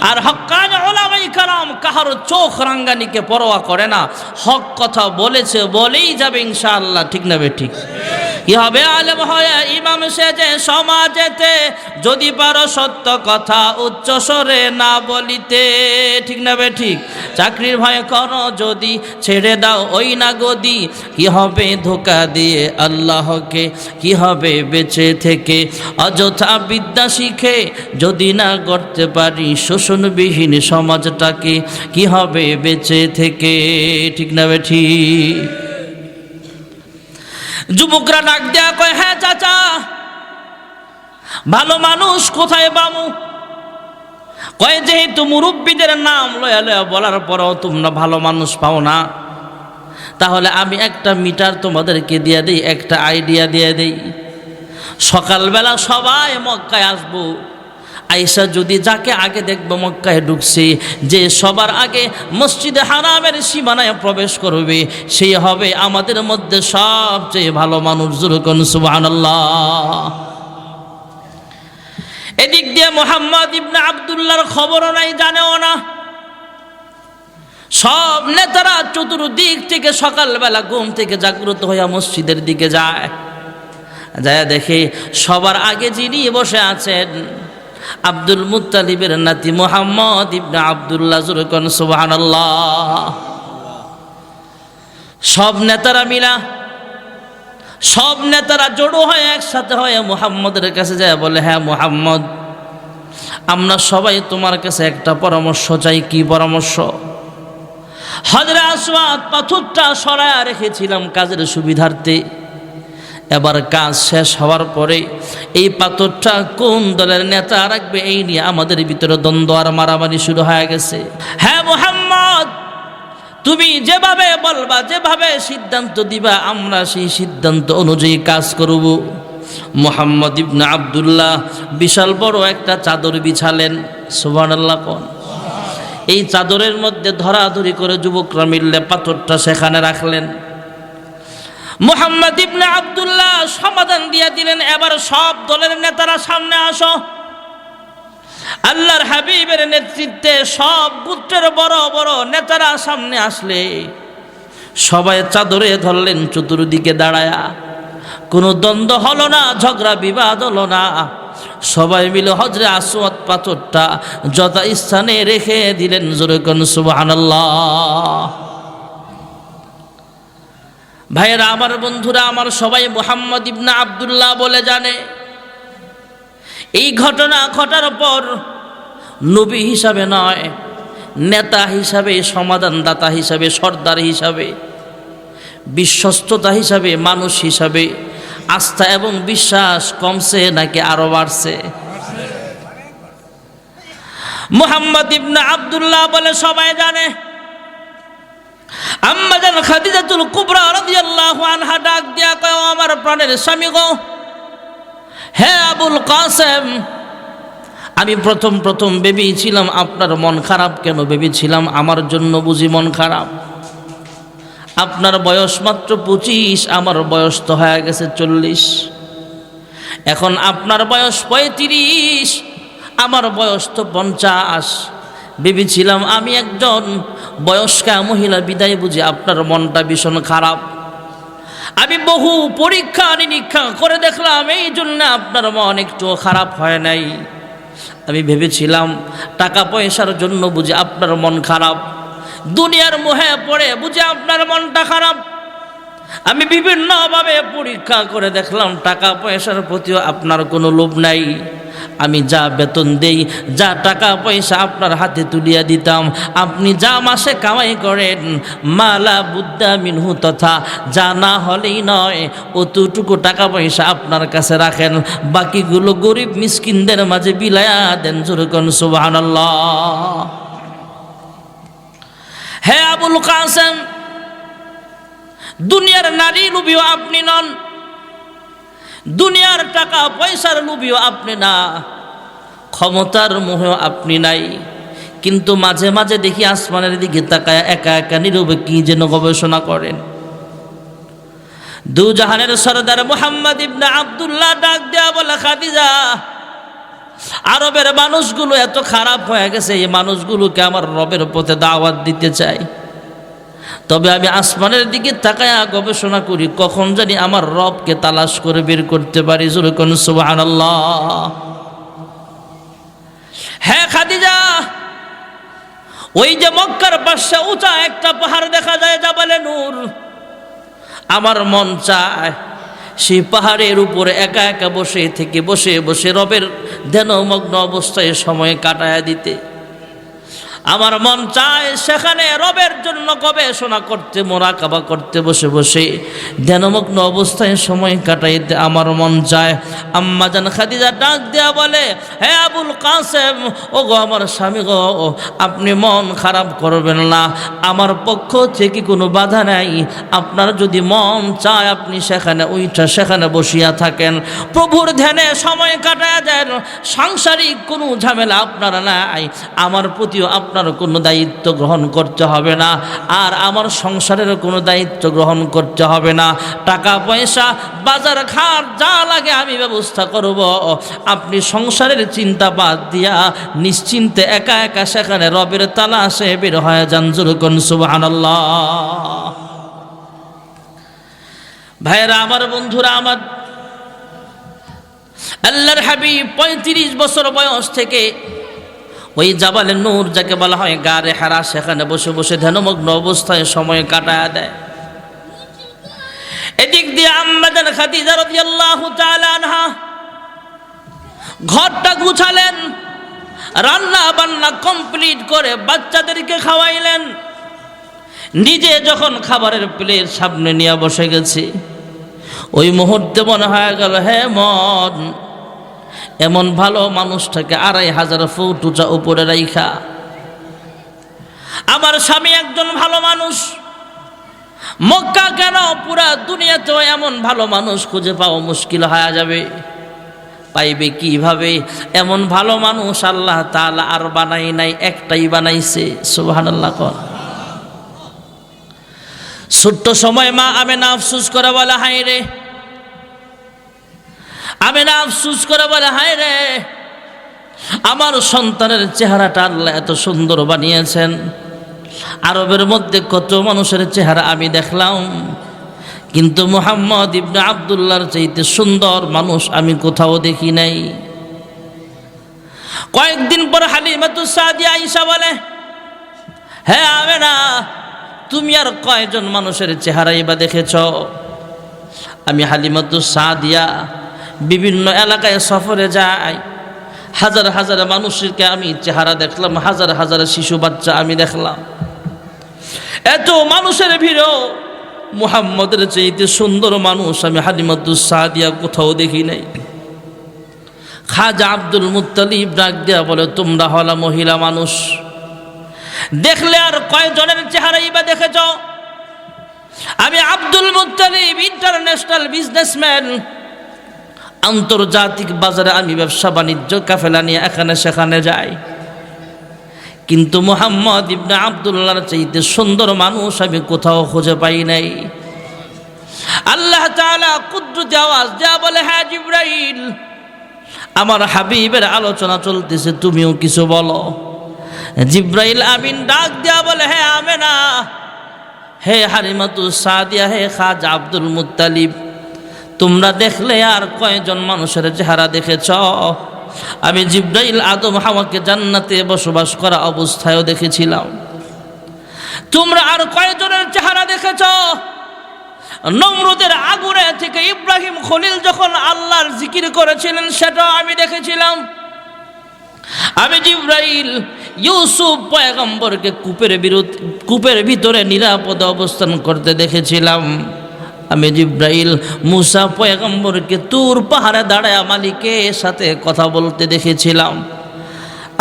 আর হক্কানি উলামায়ে কেরাম কাহারো চোখ রাঙ্গানিকে পরোয়া করে না, হক কথা বলেছে বলেই যাবে ইনশাআল্লাহ। ঠিক না বে ঠিক? কি হবে আলেম হয়ে ইমাম সেজে সমাজেতে, যদি পারো সত্য কথা উচ্চ স্বরে না বলিতে। ঠিক না বে ঠিক? চাকরির ভয় করো যদি, ছেড়ে দাও ওই না গদি। কি হবে ধোকা দিয়ে আল্লাহকে, কি হবে বেঁচে থেকে অযথা বিদ্যা শিখে, যদি না করতে পারি শোষণবিহীন সমাজটাকে, কি হবে বেঁচে থেকে। ঠিক না বে ঠিক? যুবকরা ডাক দেয়া কয়, হ্যাঁ চাচা, ভালো মানুষ কোথায় পাবো? কয় যেহেতু মুরব্বীদের নাম লয়া লয়া বলার পরও তোমরা ভালো মানুষ পাও না, তাহলে আমি একটা মিটার তোমাদেরকে দিয়ে দিই, একটা আইডিয়া দিয়ে দিই। সকালবেলা সবাই মক্কায় আসবো, আয়েশা যদি যাকে আগে দেখবো মক্কায় ঢুকছে, যে সবার আগে মসজিদে হারামের সীমানায় প্রবেশ করবে, সেই হবে আমাদের মধ্যে সবচেয়ে ভালো মানুষ। যেরকম সুবহানাল্লাহ। এদিক দিয়ে মুহাম্মদ ইবনে আব্দুল্লাহর খবরও নাই, জানেও না। সব নেতারা চতুর্দিক থেকে সকালবেলা ঘুম থেকে জাগ্রত হইয়া মসজিদের দিকে যায়, যায় দেখে সবার আগে যিনি বসে আছেন আব্দুল মুত্তালিবের নাতি মুহাম্মদ ইবনে আব্দুল্লাহ। যেরকম সুবহানাল্লাহ। সব নেতারা মিলা, সব নেতারা জড়ো হয়ে একসাথে হয়ে মুহাম্মদের কাছে যায়, বলে, হ্যাঁ মুহাম্মদ, আমরা সবাই তোমার কাছে একটা পরামর্শ চাই। কি পরামর্শ? হযরত আসওয়াদ পাথরটা সরায়া রেখেছিলাম কাজের সুবিধার্থে, এবার কাজ শেষ হওয়ার পরে এই পাথরটা কোন দলের নেতা রাখবে, এই নিয়ে আমাদের ভিতরে দ্বন্দ্ব আর মারামারি শুরু হয়ে গেছে। হ্যাঁ মুহাম্মদ, তুমি যেভাবে বলবা, যেভাবে সিদ্ধান্ত দিবা, আমরা সেই সিদ্ধান্ত অনুযায়ী কাজ করব। মুহাম্মদ ইবনে আব্দুল্লাহ বিশাল বড় একটা চাদর বিছালেন। সুবহানাল্লাহ কোন? এই চাদরের মধ্যে ধরাধরি করে যুবকরা মিললে পাথরটা সেখানে রাখলেন। মুহাম্মদ ইবনে আব্দুল্লাহ সমাধান দিয়ে দিলেন, এবার সব দলের নেতারা সামনে আসো। আল্লাহর হাবিবের নেতৃত্বে সব গোত্রের বড় বড় নেতারা সামনে আসলে সবাই চাদরে ধরলেন চতুর্দিকে দাঁড়ায়া। কোনো দ্বন্দ্ব হলো না, ঝগড়া বিবাদ হলো না, সবাই মিলে হযরত আসওয়াদ পাথরটা যথা স্থানে রেখে দিলেন। জোরে কোন সুবহানাল্লাহ। ভাইয়েরা আমার, বন্ধুরা আমার, সবাই মুহাম্মদ ইবনে আব্দুল্লাহ বলে জানে। এই ঘটনা ঘটার পর নবী হিসাবে নয়, নেতা হিসাবে, সমাধানদাতা হিসাবে, সর্দার হিসাবে, বিশ্বস্ততা হিসাবে, মানুষ হিসাবে আস্থা এবং বিশ্বাস কমছে নাকি আরো বাড়ছে? মুহাম্মদ ইবনে আব্দুল্লাহ বলে সবাই জানে। আম্মা জান খাদিজাতুল কুবরা রাদিয়াল্লাহু আনহা ডাক দিয়া কয়, ও আমার প্রাণের স্বামী গো, হে আবুল কাসেম, আমি প্রথম ভেবেছিলাম আপনার মন খারাপ। কেন ভেবেছিলাম? আমার জন্য বুঝি মন খারাপ? আপনার বয়স মাত্র 25, আমার বয়স তো হয়ে গেছে 40। এখন আপনার বয়স 35, আমার বয়স তো 50। ভেবেছিলাম আমি একজন বয়স্কা মহিলা, বিদায় বুঝি আপনার মনটা ভীষণ খারাপ। আমি বহু পরীক্ষা নিরীক্ষা করে দেখলাম, এই জন্য আপনার মন একটু খারাপ হয় নাই। আমি ভেবেছিলাম টাকা পয়সার জন্য বুঝি আপনার মন খারাপ, দুনিয়ার মোহে পড়ে বুঝি আপনার মনটা খারাপ। আমি বিভিন্নভাবে পরীক্ষা করে দেখলাম টাকা পয়সার প্রতিও আপনার কোনো লোভ নাই। আমি যা বেতন দেই, যা টাকা পয়সা আপনার হাতে তুলিয়া দিতাম, আপনি যা মাসে কামাই করেন, মালা বুদ্ধা মিনহু, তথা যা না হলেই নয় অতটুকু টাকা পয়সা আপনার কাছে রাখেন, বাকিগুলো গরিব মিসকিনদের মাঝে বিলায়া দেন। যেরকম সুবহানাল্লাহ। হে আবুল কাসেম, দুনিয়ার নারী লোভীও আপনি নন, দুনিয়ার টাকা পয়সার লোভীও আপনি না, ক্ষমতার মোহেও আপনি নাই। কিন্তু মাঝে মাঝে দেখি আসমানের দিকে তাকায় একা একা নীরবে কি যেন গবেষণা করেন। দু জাহানের সরদার মুহাম্মদ ইবনে আব্দুল্লাহ ডাক দেয়া বলে, খাদিজা, আরবের মানুষগুলো এত খারাপ হয়ে গেছে, এই মানুষগুলোকে আমার রবের পথে দাওয়াত দিতে চাই। তবে আমি আসমানের দিকে তাকায়া গবেষণা করি কখন জানি আমার রবকে তালাশ করে বের করতে পারি। জোরে কোন সুবহানাল্লাহ। হ্যাঁ খাদিজা, ওই যে মক্কার পাশে উঁচা একটা পাহাড় দেখা যায় জাবালে নূর, আমার মন চায় সেই পাহাড়ের উপরে একা একা বসে থেকে বসে বসে রবের ধ্যানমগ্ন অবস্থায় সময় কাটায় দিতে। আমার মন চায় সেখানে রবের জন্য গবেষণা করতে, মোরাকাবা করতে, বসে বসে ধ্যানমগ্ন অবস্থায় সময় কাটাইতে আমার মন চায়। আম্মা জান খাদিজা ডাক দেয়া বলে, হে আবুল কাসেম, ও গো আমার স্বামী গো, আপনি মন খারাপ করবেন না, আমার পক্ষ থেকে কোনো বাধা নাই। আপনার যদি মন চায় আপনি সেখানে ওইটা সেখানে বসিয়া থাকেন, প্রভুর ধ্যানে সময় কাটায়া দেন, সাংসারিক কোনো ঝামেলা আপনারা নাই, আমার প্রতিও আপনার কোনো দায়িত্ব গ্রহণ করতে হবে না, আর আমার সংসারের কোনো দায়িত্ব গ্রহণ করতে হবে না। টাকা পয়সা বাজার ঘাট যা লাগে আমি ব্যবস্থা করব, আপনি সংসারের চিন্তা বাদ দিয়া নিশ্চিন্তে একা একা সেখানে রবের তালাশে বের হয়ে যান। জোরে কোন সুবহানাল্লাহ। ভাইরা আমার, বন্ধুরা আমার, আল্লাহর হাবিব 35 বছর বয়স থেকে ওই জাবালে নূর যাকে বলা হয় গারে হেরা, সেখানে বসে বসে ধ্যানমগ্ন অবস্থায় সময় কাটায় দেয়। এদিক দিয়ে আম্মা জান খাদিজা রাদিয়াল্লাহু তাআলা আনহা ঘরটা গুছালেন, রান্না বান্না কমপ্লিট করে বাচ্চাদেরকে খাওয়াইলেন। নিজে যখন খাবারের প্লেট সামনে নিয়ে বসে গেছে, ওই মুহূর্তে মনে হয়ে গেল, হে মন, এমন ভালো মানুষটাকে 2500 ফুট উঁচা উপরে রাইখা, আমার স্বামী একজন ভালো মানুষ, মক্কা কেন পুরা দুনিয়াতেও এমন ভালো মানুষ খুঁজে পাওয়া মুশকিল হয়ে যাবে। পাইবে কিভাবে? এমন ভালো মানুষ আল্লাহ তাআলা আর বানাই নাই, একটাই বানাইছে। সুবহানাল্লাহ। ছোট্ট সময় মা আমেনা আফসোস করে বলে, হায় রে, আমেনা আফসোস করে বলে, হায় রে, আমার সন্তানের চেহারাটা আল্লাহ এত সুন্দর বানিয়েছেন, আরবের মধ্যে কত মানুষের চেহারা আমি দেখলাম, কিন্তু মুহাম্মদ ইবনে আব্দুল্লাহর চাইতে সুন্দর মানুষ আমি কোথাও দেখি নাই। কয়েকদিন পর হালিমাতুস সাদিয়া আয়েশা বলে, হ্যাঁ আমেনা, তুমি আর কয়জন মানুষের চেহারাই বা দেখেছ? আমি হালিমাতুস সাদিয়া বিভিন্ন এলাকায় সফরে যাই, হাজার হাজার মানুষকে আমি চেহারা দেখলাম, হাজার হাজার শিশু বাচ্চা আমি দেখলাম, এত মানুষের ভিড়ও মুহাম্মদের চাইতে সুন্দর মানুষ আমি হালিমাতুস সাদিয়া কোথাও দেখি নাই। খাজা আব্দুল মুত্তালিব ডাক দেয়া বলে, তোমরা হলা মহিলা মানুষ, দেখলে আর কয়জনের চেহারাই বা দেখেছ? আমি আব্দুল মুত্তালিব ইন্টারন্যাশনাল বিজনেসম্যান, আন্তর্জাতিক বাজারে আমি ব্যবসা বাণিজ্য কাফেলা নিয়ে এখানে সেখানে যাই, কিন্তু মুহাম্মদ ইবনে আব্দুল্লাহর চাইতে সুন্দর মানুষ আমি কোথাও খুঁজে পাই নাই। আল্লাহ তাআলা কুদরতি আওয়াজ দেয়া বলে, হ্যাঁ জিবরাইল, আমার হাবিবের আলোচনা চলতেছে, তুমিও কিছু বলো। জিবরাইল আমিন ডাক দেয়া বলে, হ্যাঁ আমেনা, হে হালিমাতুস সাদিয়া, হে খাজা আব্দুল মুত্তালিব, তোমরা দেখলে আর কয়জন মানুষের চেহারা দেখেছ? আমি জিবরাইল আদম হাওয়াকে জান্নাতে বসবাস করা অবস্থায়ও দেখেছিলাম। তোমরা আর কয়জনের চেহারা দেখেছ? নমরুদের আগুনে থেকে ইব্রাহিম খলিল যখন আল্লাহর জিকির করেছিলেন সেটাও আমি দেখেছিলাম। আমি জিবরাইল ইউসুফ পয়গম্বরকে কূপের ভিতরে নিরাপদে অবস্থান করতে দেখেছিলাম। আমি জিবরাইল মুসা পয়গম্বরকে তুর পাহাড়ে দাঁড়ায় মালিকের সাথে কথা বলতে দেখেছিলাম।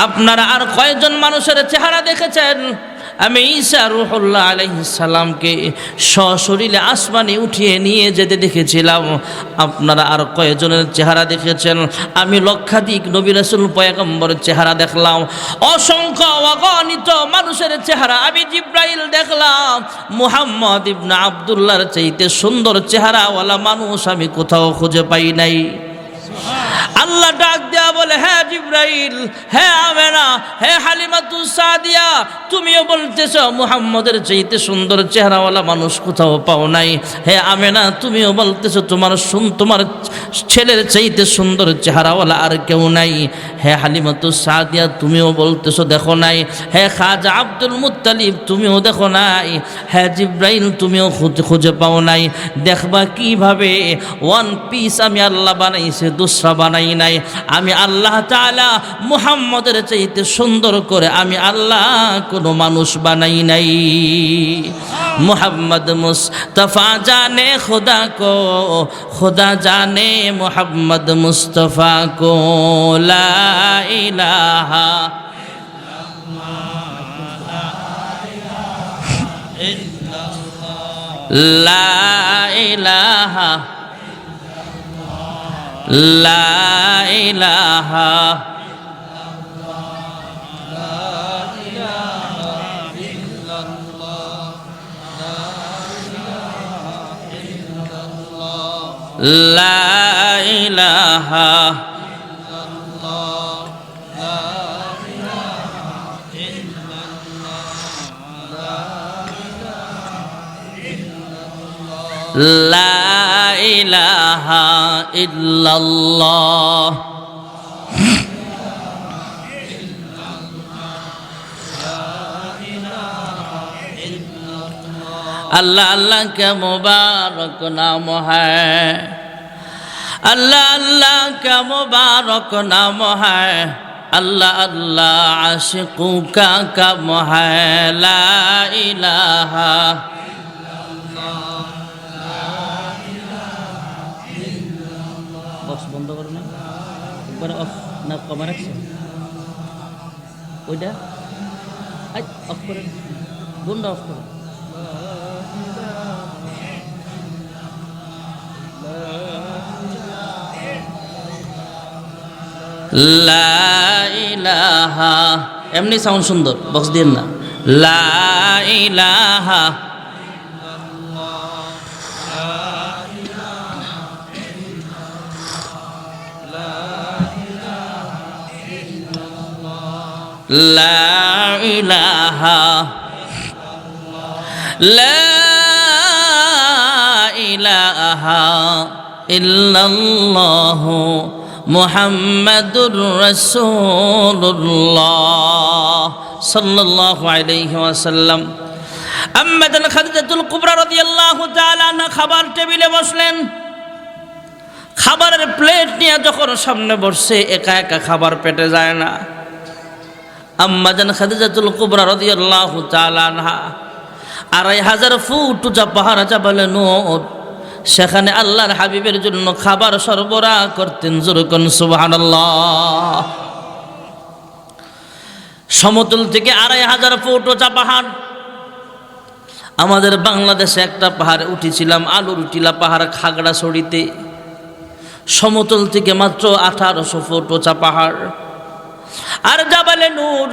আপনারা আর কয়জন মানুষের চেহারা দেখেছেন? আমি ঈসা রূহুল্লাহ আলাইহিস সালামকে সশরীরে আসমানে উঠিয়ে নিয়ে যেতে দেখেছিলাম। আপনারা আর কয়জনের চেহারা দেখেছেন? আমি লক্ষাধিক নবী রাসূল পয়গম্বরের চেহারা দেখলাম, অসংখ্য অগণিত মানুষের চেহারা আমি জিবরাইল দেখলাম। মুহাম্মদ ইবনে আব্দুল্লাহর চাইতে সুন্দর চেহারাওয়ালা মানুষ আমি কোথাও খুঁজে পাই নাই। আল্লাহ আল্লাহ ডাক দেয়া বলে, হ্যাঁ জিবরাইল, হ্যাঁ আমেনা, হ্যাঁ হালিমাতুস সাদিয়া, তুমিও বলতেছ মুহাম্মদের চাইতে সুন্দর চেহারাওয়ালা মানুষ কোথাও পাও নাই। হে আমেনা, তুমিও বলতেছ তোমার ছেলের চাইতে সুন্দর চেহারাওয়ালা আর কেউ নাই। হে হালিমাতুস সাদিয়া, তুমিও বলতেছ দেখো নাই। হে খাজা আব্দুল মুত্তালিব, তুমিও দেখো নাই। হ্যাঁ জিবরাইল, তুমিও খুঁজে পাও নাই। দেখবা কিভাবে? ওয়ান পিস আমি আল্লাহ বানাইছে, দুসরা বানাই নাই। আমি আল্লাহ তাআলা মুহাম্মদের চাইতে সুন্দর করে আমি আল্লাহ কোনো মানুষ বানাই নাই। মুহাম্মদ মুস্তাফা জানে খুদা কো, খুদা জানে মুহাম্মদ মুস্তাফা কো। লা ইলাহা লা ইলাহা লা ইলাহা লা ইলাহা লা ইলাহা ইল্লাল্লাহ। अल्लाह अल्लाह का मुबारक नाम है, अल्लाह अल्लाह का मुबारक नाम है, अल्लाह अल्लाह आशिकों का काम है। ला इलाहा बॉक्स बंद करो ना, एक बार ऑफ ना कमा रखছে ওইটা আই অফ করে বন্ধ অফ করো। লা ইলাহা, এমনি সাউন্ড সুন্দর, বক্স দিন না। লা ইলাহা লা ইলাহা লা ইলাহা ইল্লাল্লাহ মুহাম্মাদুর রাসূলুল্লাহ সাল্লাল্লাহু আলাইহি ওয়াসাল্লাম। আম্মাদান খাদিজাতুল কুবরা রাদিয়াল্লাহু তাআলা আনহা খাবার টেবিলে বসলেন। খাবারের প্লেট নিয়ে যখন সামনে বসছে, একা একা খাবার পেটে যায় না। আম্মাজান খাদিজাতুল কুবরা রাদিয়াল্লাহু তাআলা আনহা ২৫০০ ফুট উঁচা পাহাড় জাবালে নূর, সেখানে আল্লাহর হাবিবের জন্য খাবার সরবরাহ করতেন। জোরকন সুবহানাল্লাহ। সমতল থেকে ২৫০০ ফুট উঁচা পাহাড়। আমাদের বাংলাদেশে একটা পাহাড়ে উঠেছিলাম, আলুর টিলা পাহাড়, খাগড়াছড়িতে। সমতল থেকে মাত্র ১৮০০ ফুট উঁচা পাহাড়। আর জাবালে নূর,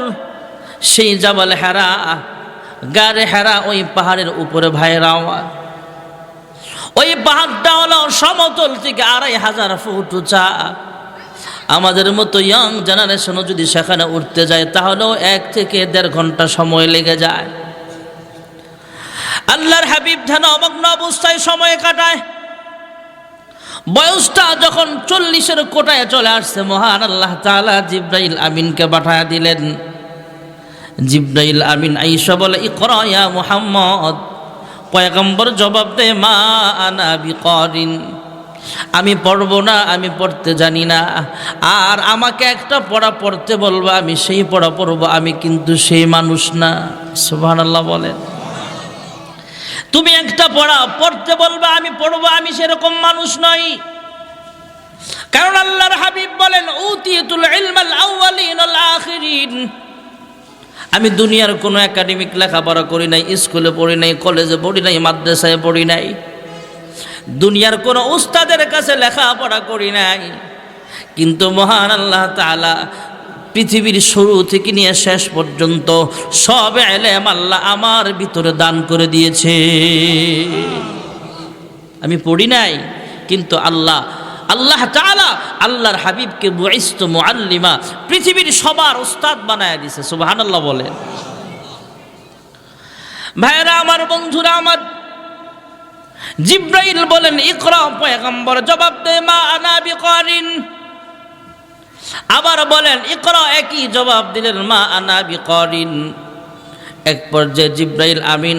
সেই জাবাল হেরা, গারে হেরা, ওই পাহাড়ের উপরে ভাইরা, ওই পাহাড়টা হলো সমতল থেকে ২৫০০ ফুট উঁচা। আমাদের মতো ইয়াং জেনারেশনও যদি সেখানে উঠতে যায় তাহলেও ১ থেকে ১.৫ ঘন্টা সময় লেগে যায়। আল্লাহর হাবিব ধ্যান অমগ্ন অবস্থায় সময় কাটায়। বয়সটা যখন ৪০-এর কোটায় চলে আসছে, মহান আল্লাহ তাআলা জিবরাইল আমিনকে পাঠায়া দিলেন। জিবরাইল আমিন আইসা বলে, ইকরা ইয়া মুহাম্মদ। পয়গম্বর জবাব দেয়, মা আনা বিকারিন, আমি পড়ব না, আমি পড়তে জানি না। আর আমাকে একটা পড়া পড়তে বলবো, আমি সেই পড়া পড়বো, আমি কিন্তু সেই মানুষ না। সুবহানাল্লাহ বলেন। তুমি একটা পড়া পড়তে বলবা, আমি পড়বো, আমি সেরকম মানুষ নই। কারণ আল্লাহর হাবিব বলেন, উতিয়াতুল ইলমাল আউয়ালিন ওয়াল আখিরিন, আমি দুনিয়ার কোনো একাডেমিক লেখাপড়া করি নাই, স্কুলে পড়ি নাই, কলেজে পড়ি নাই, মাদ্রাসায় পড়ি নাই, দুনিয়ার কোনো উস্তাদের কাছে লেখাপড়া করি নাই। কিন্তু মহান আল্লাহ তাআলা পৃথিবীর শুরু থেকে নিয়ে শেষ পর্যন্ত সব ইলম আল্লাহ আমার ভিতরে দান করে দিয়েছে। আমি পড়ি নাই, কিন্তু আল্লাহ আল্লাহ তাআলা আল্লাহর হাবিবকে বুইস্তু মুআল্লিমা, পৃথিবীর সবার উস্তাদ বানায় দিয়েছে। সুবহানাল্লাহ বলেন। ভাইরা আমার, বন্ধুরা আমার, জিব্রাইল বলেন ইকরা, পয়গম্বর জবাব দেয় মা আনা বিকারিন। আবার বলেন ইকরা, একই জবাব দিলেন মা আনা বিকারিন। এক পর্যায়ে জিব্রাইল আমিন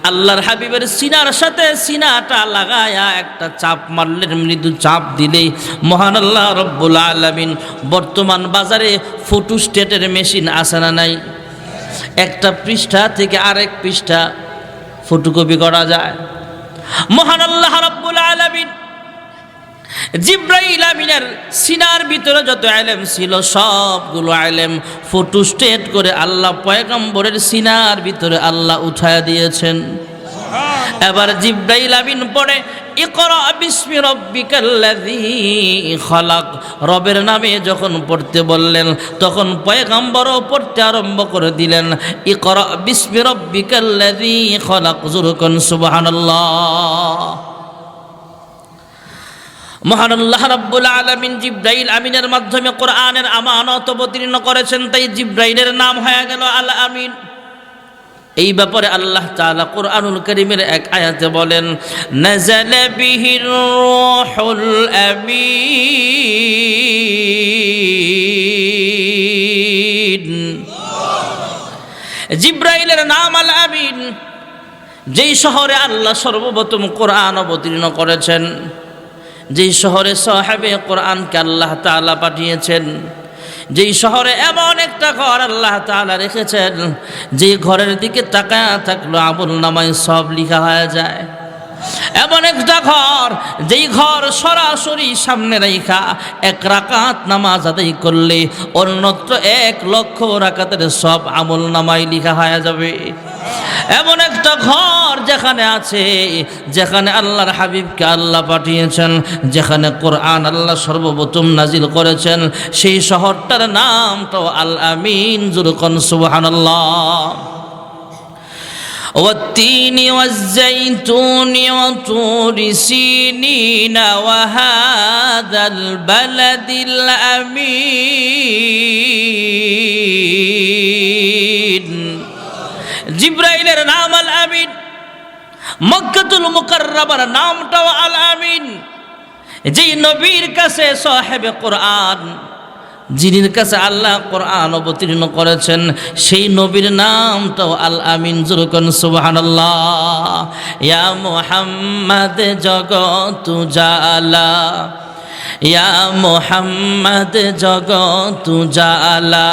আল্লাহর হাবিবের সিনার সাথে সিনাটা লাগায়া একটা চাপ মারলেন, মৃদু চাপ দিলেই মহান আল্লাহ রব্বুল আলামিন, বর্তমান বাজারে ফটোস্টেটের মেশিন আছে না নাই, একটা পৃষ্ঠা থেকে আরেক পৃষ্ঠা ফটোকপি করা যায়। মহান আল্লাহ রব্বুল আলামিন জিব্রাইল আমিনের সিনার ভিতরে যত ইলম ছিল সবগুলো ইলম ফটোস্টেট করে আল্লাহ পয়গম্বরের সিনার ভিতরে আল্লাহ উঠায়া দিয়েছেন। এবার জিব্রাইল আমিন পড়ে ইকরা বিসমি রাব্বিকাল্লাযী খালাক, রবের নামে যখন পড়তে বললেন তখন পয়গম্বরও পড়তে আরম্ভ করে দিলেন ইকরা বিসমি রাব্বিকাল্লাযী খালাক। যুরকুন সুবহানাল্লাহ। মহান আল্লাহ রাব্বুল আলামিন জিব্রাইল আমিনের মাধ্যমে কোরআনের আমানত অবতীর্ণ করেছেন, তাই জিব্রাইলের নাম হয়ে গেল আল আমিন। এই ব্যাপারে আল্লাহ তাআলা কোরআনুল কারীমের এক আয়াতে বলেন নাযালা বিহির রূহুল আমিন। জিব্রাইলের নাম আল আমিন। যেই শহরে আল্লাহ সর্বপ্রথম কোরআন অবতীর্ণ করেছেন, যেই শহরে সাহাবে কোরআনকে আল্লাহ তাআলা পাঠিয়েছেন, যেই শহরে এমন একটা ঘর আল্লাহ তাআলা রেখেছেন যে ঘরের দিকে তাকায়া থাকলো আমল নামায় সব লেখা হয়ে যায়, এমন একটা ঘর যেই ঘর সরাসরি সামনে রেখা এক রাকাত নামাজ আদায় করলে অন্যত্র 1,00,000 রাকাতের সব আমল নামায় লেখা হয়ে যাবে। এমন একটা ঘর যেখানে আছে, যেখানে আল্লাহর হাবিবকে আল্লাহ পাঠিয়েছেন, যেখানে কোরআন আল্লাহ সর্বপ্রথম নাজিল করেছেন, সেই শহরটার নামটাও আল আমিন। যুরকুন সুবহানাল্লাহ। والتين والزيتون وطور سينين وهذا البلد الأمين। জিব্রাইলের নাম আল আমিন, মক্কাতুল মুকাররমার নামটাও আল আমিন। যেই নবীর কাছে সাহেবে কোরআন, যিনির কাছে আল্লাহ কোরআন অবতীর্ণ করেছেন, সেই নবীর নামটাও আল আমিন। যুরকুন সুবহানাল্লাহ। ইয়া মুহাম্মদ জগত জালা, ইয়া মুহাম্মদ জগত জালা,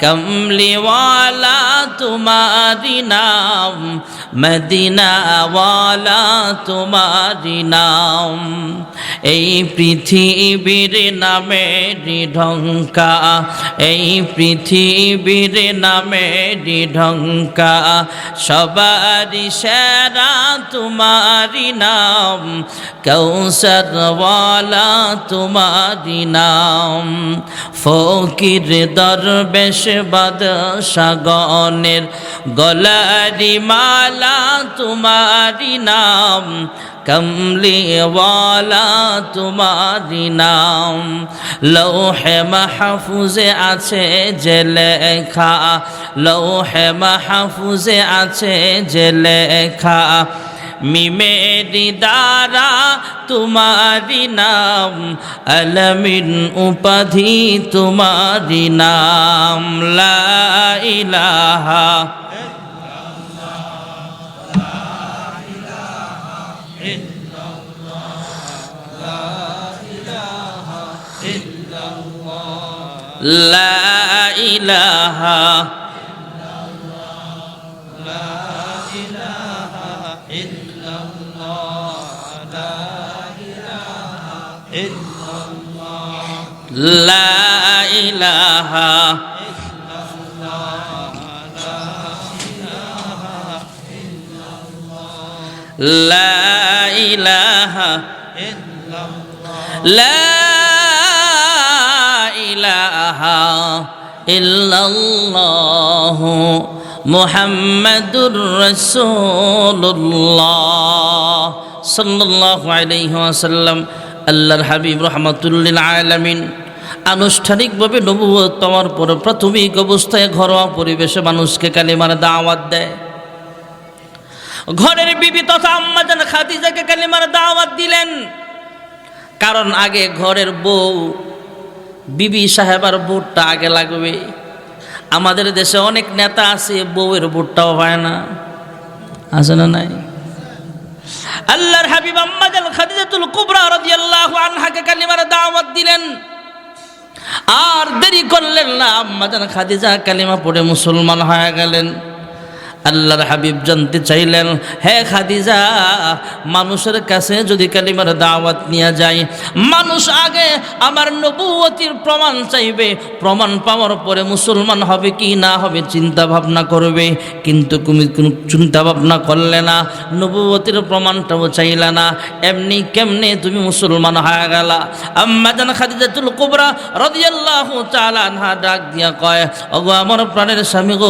কমলিওয়ালা তোমারি নাম, মদিনাওয়ালা তোমারি নাম। এই পৃথিবীর নামেরই ঢঙ্কা, এই পৃথিবীর নামেরই ঢঙ্কা, সবারই সেরা তোমারি নাম, কৌসরওয়ালা তোমারি নাম। ফকির দরবেশ বাদশাগণের গলারি মালা তোমারি নাম, কমলিওয়ালা তোমারি নাম। লৌহে মাহফুজে আছে যে লেখা, লৌহে মাহফুজে আছে যে লেখা, মিমেরি দ্বারা তোমারি নাম, আলামিন উপাধি তোমারি নাম। লা ইলাহা লা ইলাহা লা ইলাহা লা ইলাহা লা ইলাহা ইল্লাল্লাহ মুহাম্মাদুর রাসূলুল্লাহ সাল্লাল্লাহু আলাইহি ওয়াসাল্লাম। আল্লাহর হাবিব রাহমাতুল লিল আলামিন আনুষ্ঠানিকভাবে নবুয়ত পাওয়ার পর প্রাথমিক অবস্থায় ঘরোয়া পরিবেশে মানুষকে কালিমার দাওয়াত দেয়। ঘরের বিবি তথা আম্মা জান খাদিজাকে কালিমার দাওয়াত দিলেন। কারণ আগে ঘরের বউ, বিবি সাহেবার ভোটটা আগে লাগবে। আমাদের দেশে অনেক নেতা আছে, বউয়ের ভোটটাও হয় না, আছে না নাই? আল্লাহর হাবিব আম্মা জান খাদিজাতুল কুবরা রাদিয়াল্লাহু আনহাকে কালিমার দাওয়াত দিলেন। আর দেরি করলেন না, আম্মা জান খাদিজা কালিমা পড়ে মুসলমান হয়ে গেলেন। আল্লাহর হাবিব জানতে চাইলেন, হে খাদিজা, মানুষের কাছে যদি কালিমার দাওয়াত নিয়ে যায়, মানুষ আগে আমার নবুয়তির প্রমাণ চাইবে, প্রমাণ পাওয়ার পরে মুসলমান হবে কি না হবে চিন্তা ভাবনা করবে। কিন্তু তুমি কোনো চিন্তা ভাবনা করলে না, নবুয়তির প্রমাণটাও চাইলে না, এমনি কেমনে তুমি মুসলমান হয়ে গেলা? আম্মা জান খাদিজাতুল কুবরা রাদিয়াল্লাহু তাআলা আনহা ডাক দিয়া কয়, ওগো আমার প্রাণের স্বামী গো,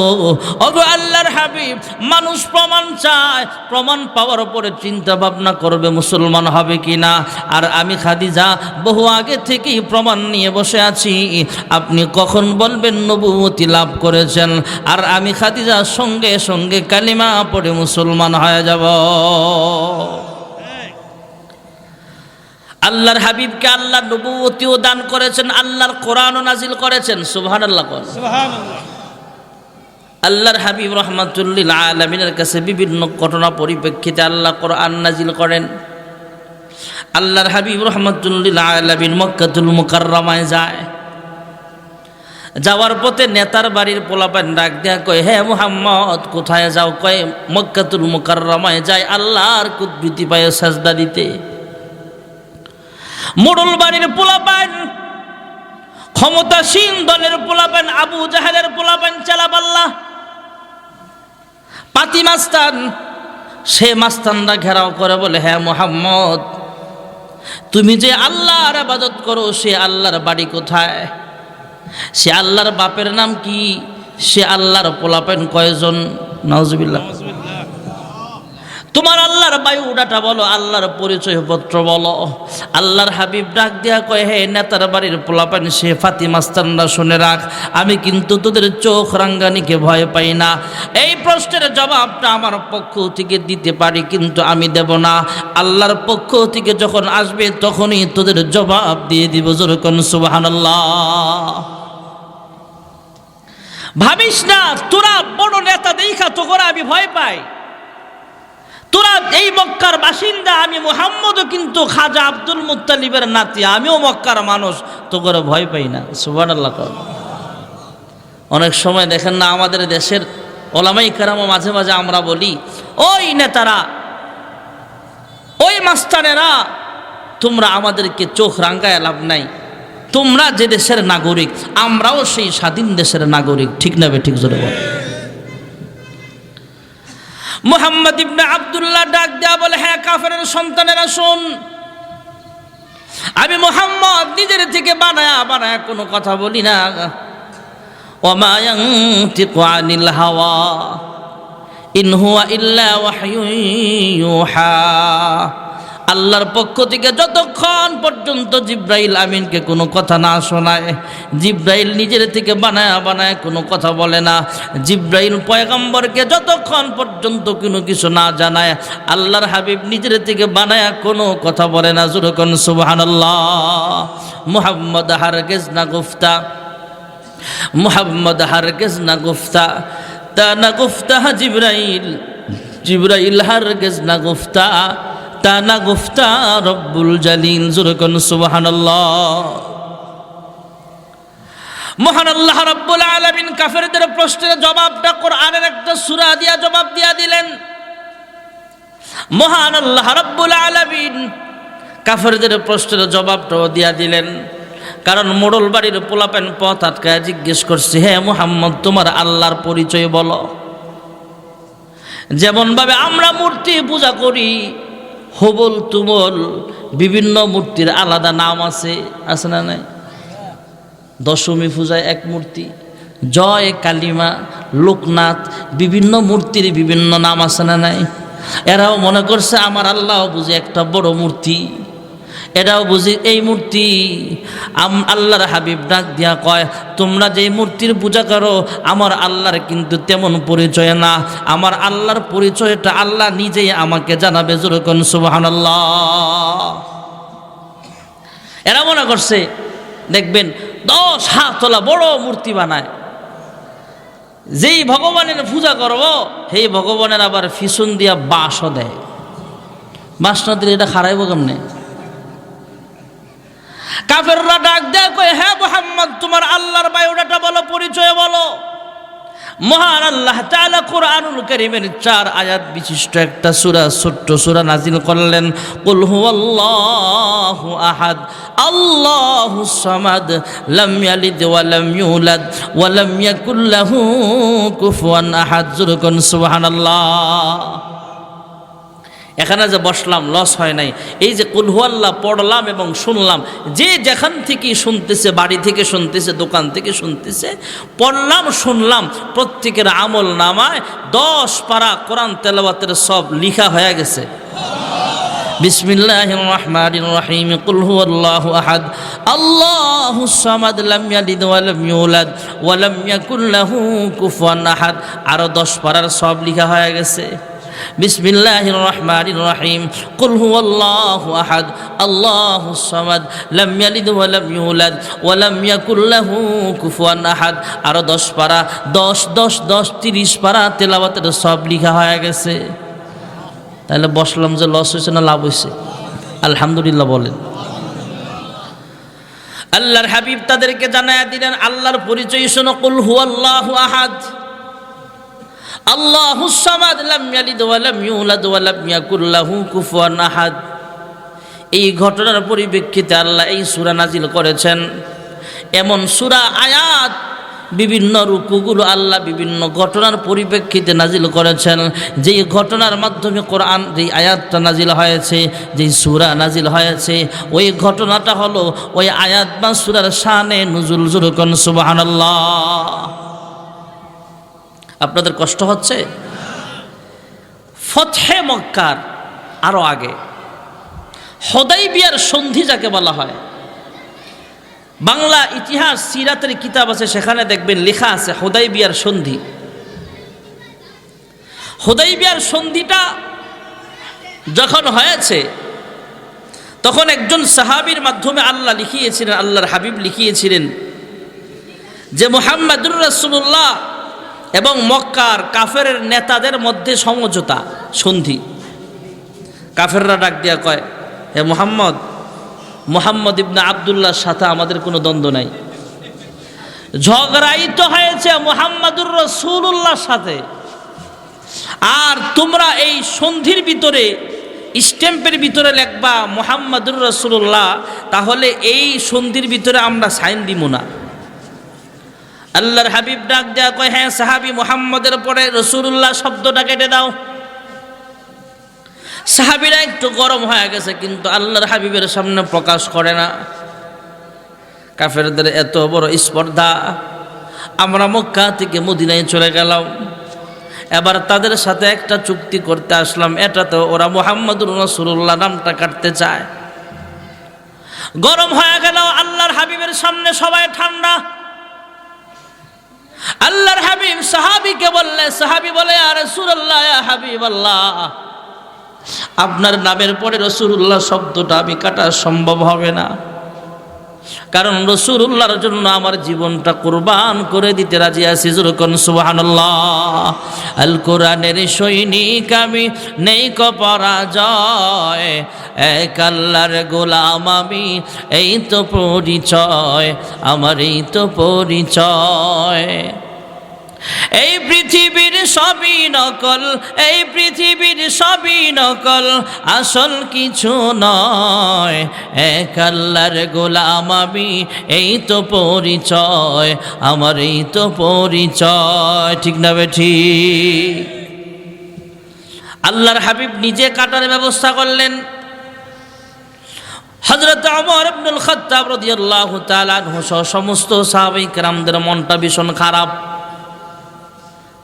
ওগো আল্লাহর হাবিব, মানুষ প্রমাণ চায়, প্রমাণ পাওয়ার পরে চিন্তা ভাবনা করবে মুসলমান হবে কিনা। আর আমি খাদিজা বহু আগে থেকেই প্রমাণ নিয়ে বসে আছি, আপনি কখন বলবেন নবুয়তি লাভ করেছেন, আর আমি খাদিজা সঙ্গে সঙ্গে কালিমা পড়ে মুসলমান হয়ে যাব। আল্লাহর হাবিবকে আল্লাহ নবুয়তিও দান করেছেন, আল্লাহর কোরআনও নাজিল করেছেন। সুবহানাল্লাহ, সুবহানাল্লাহ। আল্লাহর হাবিব রাহমাতুল লিল আলামিনের কাছে বিভিন্ন ঘটনা পরিপ্রেক্ষিতে আল্লাহ কোরআন নাজিল করেন। আল্লাহর হাবিব রাহমাতুল লিল আলামিন মক্কাতুল মুকাররমায় যায়। যাওয়ার পথে নেতার বাড়ির পোলাপান ডাক দেয়া কয়, হে মুহাম্মদ কোথায় যাও? কয় মক্কাতুল মুকাররমায় যায় আল্লাহর কুদরতি পায়ে সাজদা দিতে। মোড়ল বাড়ির পোলাপান, ক্ষমতাসীন দলের পোলাপান, আবু জাহেলের পোলাপান চালাবাল্লা পাতি মাস্তান, সে মাস্তানরা ঘেরাও করে বলে, হ্যাঁ মুহাম্মদ, তুমি যে আল্লাহর ইবাদত করো সে আল্লাহর বাড়ি কোথায়? সে আল্লাহর বাপের নাম কি? সে আল্লাহর পোলাপান কয়জন? নাউজুবিল্লাহ। তোমার আল্লাহর বায়ুডাটা বলো, আল্লাহর পরিচয় পত্র বলো। আল্লাহর হাবিব ডাক দিয়া কয়, হে নেতার বাড়ির পোলাপান, সে ফাতিমাস্তানরা শুনে রাখ, আমি কিন্তু তোদের চোখ রাঙ্গানিকে ভয় পাই না। এই প্রশ্নের জবাবটা আমার পক্ষ থেকে দিতে পারি, কিন্তু আমি দেব না। আল্লাহর পক্ষ থেকে যখন আসবে তখনই তোদের জবাব দিয়ে দিব। যেরকম সুবহানাল্লাহ। ভাবিস না তোরা বড় নেতা দেখা তো করে আমি ভয় পাই। তোরা এই মক্কার বাসিন্দা, আমি মুহাম্মদও কিন্তু খাজা আব্দুল মুত্তালিবের নাতি, আমিও মক্কার মানুষ, তো করে ভয় পাই না। সুবহানাল্লাহ। অনেক সময় দেখেন না আমাদের দেশের ওলামাই কেরাম, মাঝে মাঝে আমরা বলি, ওই নেতারা, ওই মাস্তানেরা, তোমরা আমাদেরকে চোখ রাঙ্গায় লাভ নাই, তোমরা যে দেশের নাগরিক আমরাও সেই স্বাধীন দেশের নাগরিক, ঠিক না বে ঠিক? জোরে বল। মুহাম্মদ ইবনে আব্দুল্লাহ ডাক দেয়া বলে, হ্যাঁ কাফেরের সন্তানেরা শোন, আমি মুহাম্মদ নিজের থেকে বানায়া কোনো কথা বলি না। ওমা ইয়ানতিকু আনিল হাওয়া ইন হুয়া ইল্লা ওয়াহয়ুন ইউহা। আল্লাহর পক্ষ থেকে যতক্ষণ পর্যন্ত জিব্রাইল আমিনকে কোনো কথা না শোনায়, জিব্রাইল নিজের থেকে বানায় কোনো কথা বলে না। জিব্রাইল পয়গম্বরকে যতক্ষণ পর্যন্ত কোনো কিছু না জানায়, আল্লাহর হাবিব নিজের থেকে বানায় কোনো কথা বলে না। যেরকম সুবহানাল্লাহ। মুহাম্মদ হারগিজ না গুফতা, মুহাম্মদ হারগিজ না গুফতা, তা না গুফতা জিব্রাইল, জিব্রাইল হারগিজ না গুফতা, তানা গুফতা রব্বুল জালিল। যেরকম সুবহানাল্লাহ। মহান আল্লাহ রাব্বুল আলামিন কাফেরদের প্রশ্নের জবাবটা কোরআনের একটা সূরা দিয়া জবাব দিয়া দিলেন। মহান আল্লাহ রাব্বুল আলামিন কাফেরদের প্রশ্নের জবাবটাও দিয়া দিলেন। কারণ মোড়ল বাড়ির পোলাপান পথ আটকায় জিজ্ঞেস করছে, হে মুহাম্মদ তোমার আল্লাহর পরিচয় বলো। যেমন ভাবে আমরা মূর্তি পূজা করি, হবল তুমল বিভিন্ন মূর্তির আলাদা নাম আছে, আছে না নাই? দশমী পূজায় এক মূর্তি, জয় কালিমা, লোকনাথ, বিভিন্ন মূর্তির বিভিন্ন নাম আছে না নাই? এরাও মনে করছে আমার আল্লাহ বুঝে একটা বড় মূর্তি, এটাও বুঝি এই মূর্তি। আল্লাহর হাবিব ডাক দিয়া কয়, তোমরা যে মূর্তির পূজা করো আমার আল্লাহর কিন্তু তেমন পরিচয় না, আমার আল্লাহর পরিচয়টা আল্লাহ নিজেই আমাকে জানাবে। জোরে কোন সুবহানাল্লাহ। এরা মনে করছে দেখবেন 10 হাতওয়ালা বড় মূর্তি বানায়, যেই ভগবানের পূজা করব সেই ভগবানের আবার ফিসুন দিয়া বাঁশও দেয়। বাঁশ না দিলে এটা খারাইব কেমনে? কাফেররা ডাক দেয়, কয় হ্যাঁ মুহাম্মদ তোমার আল্লাহর বায়োডাটা বলো, পরিচয় বলো। মহান আল্লাহ তাআলা কুরআনুল কারীমের 4 আয়াত বিশিষ্ট একটা সূরা, ছোট্ট সূরা নাজিল করলেন। কুল হুয়াল্লাহু আহাদ আল্লাহুস সামাদ লাম ইয়ালিদ ওয়া লাম ইউলাদ ওয়া লাম ইয়াকুল লাহু কুফুয়ান আহাদ। জোরে কোন সুবহানাল্লাহ। এখানে যে বসলাম লস হয় নাই, এই যে কুল হুয়াল্লাহ পড়লাম এবং শুনলাম, যে যেখান থেকে শুনতেছে, বাড়ি থেকে শুনতেছে, দোকান থেকে শুনতেছে, পড়লাম শুনলাম, প্রত্যেকের আমল নামায় 10 পারা কোরআন তেলাওয়াতের সব লিখা হয়ে গেছে। বিসমিল্লাহির রহমানির রহিম। কুল হুয়াল্লাহু আহাদ আল্লাহুস সামাদ লাম ইয়ালিদ ওয়া লাম ইউলাদ ওয়া লাম ইয়াকুল লাহু কুফুয়ান আহাদ। আরো 10 পারার সব লিখা হয়ে গেছে। বিসমিল্লাহির রহমানির রহিম। কুল হুয়াল্লাহু আহাদ আল্লাহুস সামাদ লাম ইয়ালিদ ওয়া লাম ইউলাদ ওয়া লাম ইয়াকুল লাহু কুফুয়ান আহাদ। আরো 10 পারা, 10 10 10 30 পারা তেলাওয়াতের সব লিখা হয়ে গেছে। তাহলে বসলাম যে লস হয়েছে না লাভ হয়েছে? আলহামদুলিল্লাহ বলেন। আল্লাহর হাবিব তাদেরকে জানায়া দিলেন আল্লাহর পরিচয় শোনো। কুল হুয়াল্লাহু আহাদ আল্লাহুস সামাদ লাম ইয়ালিদ ওয়া লাম ইউলাদ ওয়া লাম ইয়াকুল লাহু কুফুয়ান আহাদ। এই ঘটনার পরিপ্রেক্ষিতে আল্লাহ এই সূরা নাজিল করেছেন। এমন সূরা আয়াত বিভিন্ন রূপগুলো আল্লাহ বিভিন্ন ঘটনার পরিপ্রেক্ষিতে নাজিল করেছেন। যেই ঘটনার মাধ্যমে কোরআন, যেই আয়াতটা নাজিল হয়েছে, যেই সূরা নাজিল হয়েছে, ওই ঘটনাটা হলো ওই আয়াত বা সূরার শানে নুজুল। জোরে কোন সুবহানাল্লাহ। আপনাদের কষ্ট হচ্ছে? ফতহে মক্কার আরো আগে হুদাইবিয়ার সন্ধি যাকে বলা হয়, বাংলা ইতিহাস সিরাতের কিতাব আছে, সেখানে দেখবেন লেখা আছে হুদাইবিয়ার সন্ধি। হুদাইবিয়ার সন্ধিটা যখন হয়েছে তখন একজন সাহাবীর মাধ্যমে আল্লাহ লিখিয়েছিলেন, আল্লাহর হাবিব লিখিয়েছিলেন যে মুহাম্মাদুর রাসূলুল্লাহ এবং মক্কার কাফের নেতাদের মধ্যে সমঝোতা, সন্ধি। কাফেররা ডাক দিয়া কয়, হে মুহাম্মদ ইবনে আব্দুল্লাহর সাথে আমাদের কোনো দ্বন্দ্ব নাই, ঝগড়াই তো হয়েছে মুহাম্মাদুর রাসূলুল্লাহর সাথে, আর তোমরা এই সন্ধির ভিতরে স্ট্যাম্পের ভিতরে লিখবা মুহাম্মাদুর রাসূলুল্লাহ, তাহলে এই সন্ধির ভিতরে আমরা সাইন দিব না। আল্লাহর হাবিব ডাক দেয়া কয়, হ্যাঁ সাহাবী মুহাম্মদের পরে রাসূলুল্লাহ শব্দটা কেটে দাও। সাহাবীরা একটু গরম হয়ে গেছে, কিন্তু আল্লাহর হাবিবের সামনে প্রকাশ করে না। কাফেরদের এত বড় স্পর্ধা, আমরা মক্কা থেকে মদিনায় চলে গেলাম, এবার তাদের সাথে একটা চুক্তি করতে আসলাম, এটাতে ওরা মুহাম্মাদুর রাসূলুল্লাহ নামটা কাটতে চায়। গরম হয়ে গেল আল্লাহর হাবিবের সামনে, সবাই ঠান্ডা। আল্লাহর হাবিব সাহাবীকে বললে, সাহাবী বলে, ইয়া রাসূলুল্লাহ, ইয়া হাবিবাল্লাহ, আপনার নামের পরে রাসূলুল্লাহ শব্দটা আমি কাটা সম্ভব হবে না, কারণ রাসূলুল্লাহর জন্য আমার জীবনটা কুরবান করে দিতে রাজি আছি। জোরে কোন সুবহানাল্লাহ। আল কোরআনের সৈনিক আমি, নেই কো পরাজয়, এক আল্লাহর গোলাম আমি, এই তো পরিচয় আমার, এই তো পরিচয়। এই পৃথিবীর সবই নকল, এই পৃথিবীর সবই নকল, আসল কিছু নয়, এক আল্লাহর গোলাম আমি, এই তো পরিচয় আমার, এই তো পরিচয়। ঠিক না বেঠিক? আল্লাহর হাবিব নিজে কাটার ব্যবস্থা করলেন। হযরত ওমর ইবনুল খাত্তাব রাদিয়াল্লাহু তাআলা আনহু সহ সমস্ত সাহাবায়ে কেরামদের মনটা ভীষণ খারাপ।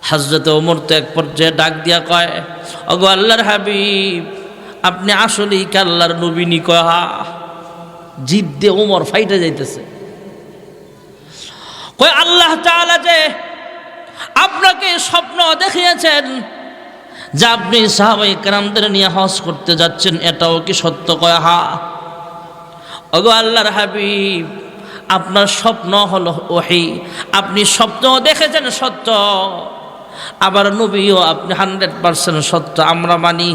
হযরত ওমর তো এক পর্যায়ে ডাক দিয়া কয়, ওগো আল্লাহর হাবিব, আপনি আসলেই কি আল্লাহর নবী? নি কয়, হ্যাঁ। জিদ দিয়ে ওমর ফাইটে যাইতেছে। কয় আল্লাহ তাআলা যে আপনাকে স্বপ্ন দেখিয়েছেন যে আপনি সাহাবায়ে কেরামদের নিয়ে হজ করতে যাচ্ছেন, এটাও কি সত্য? কয় হ্যাঁ। ওগো আল্লাহর হাবিব, আপনার স্বপ্ন হলো ওহী, আপনি স্বপ্ন দেখেছেন সত্য, আবার নবীও আপনি 100% সত্য আমরা মানি,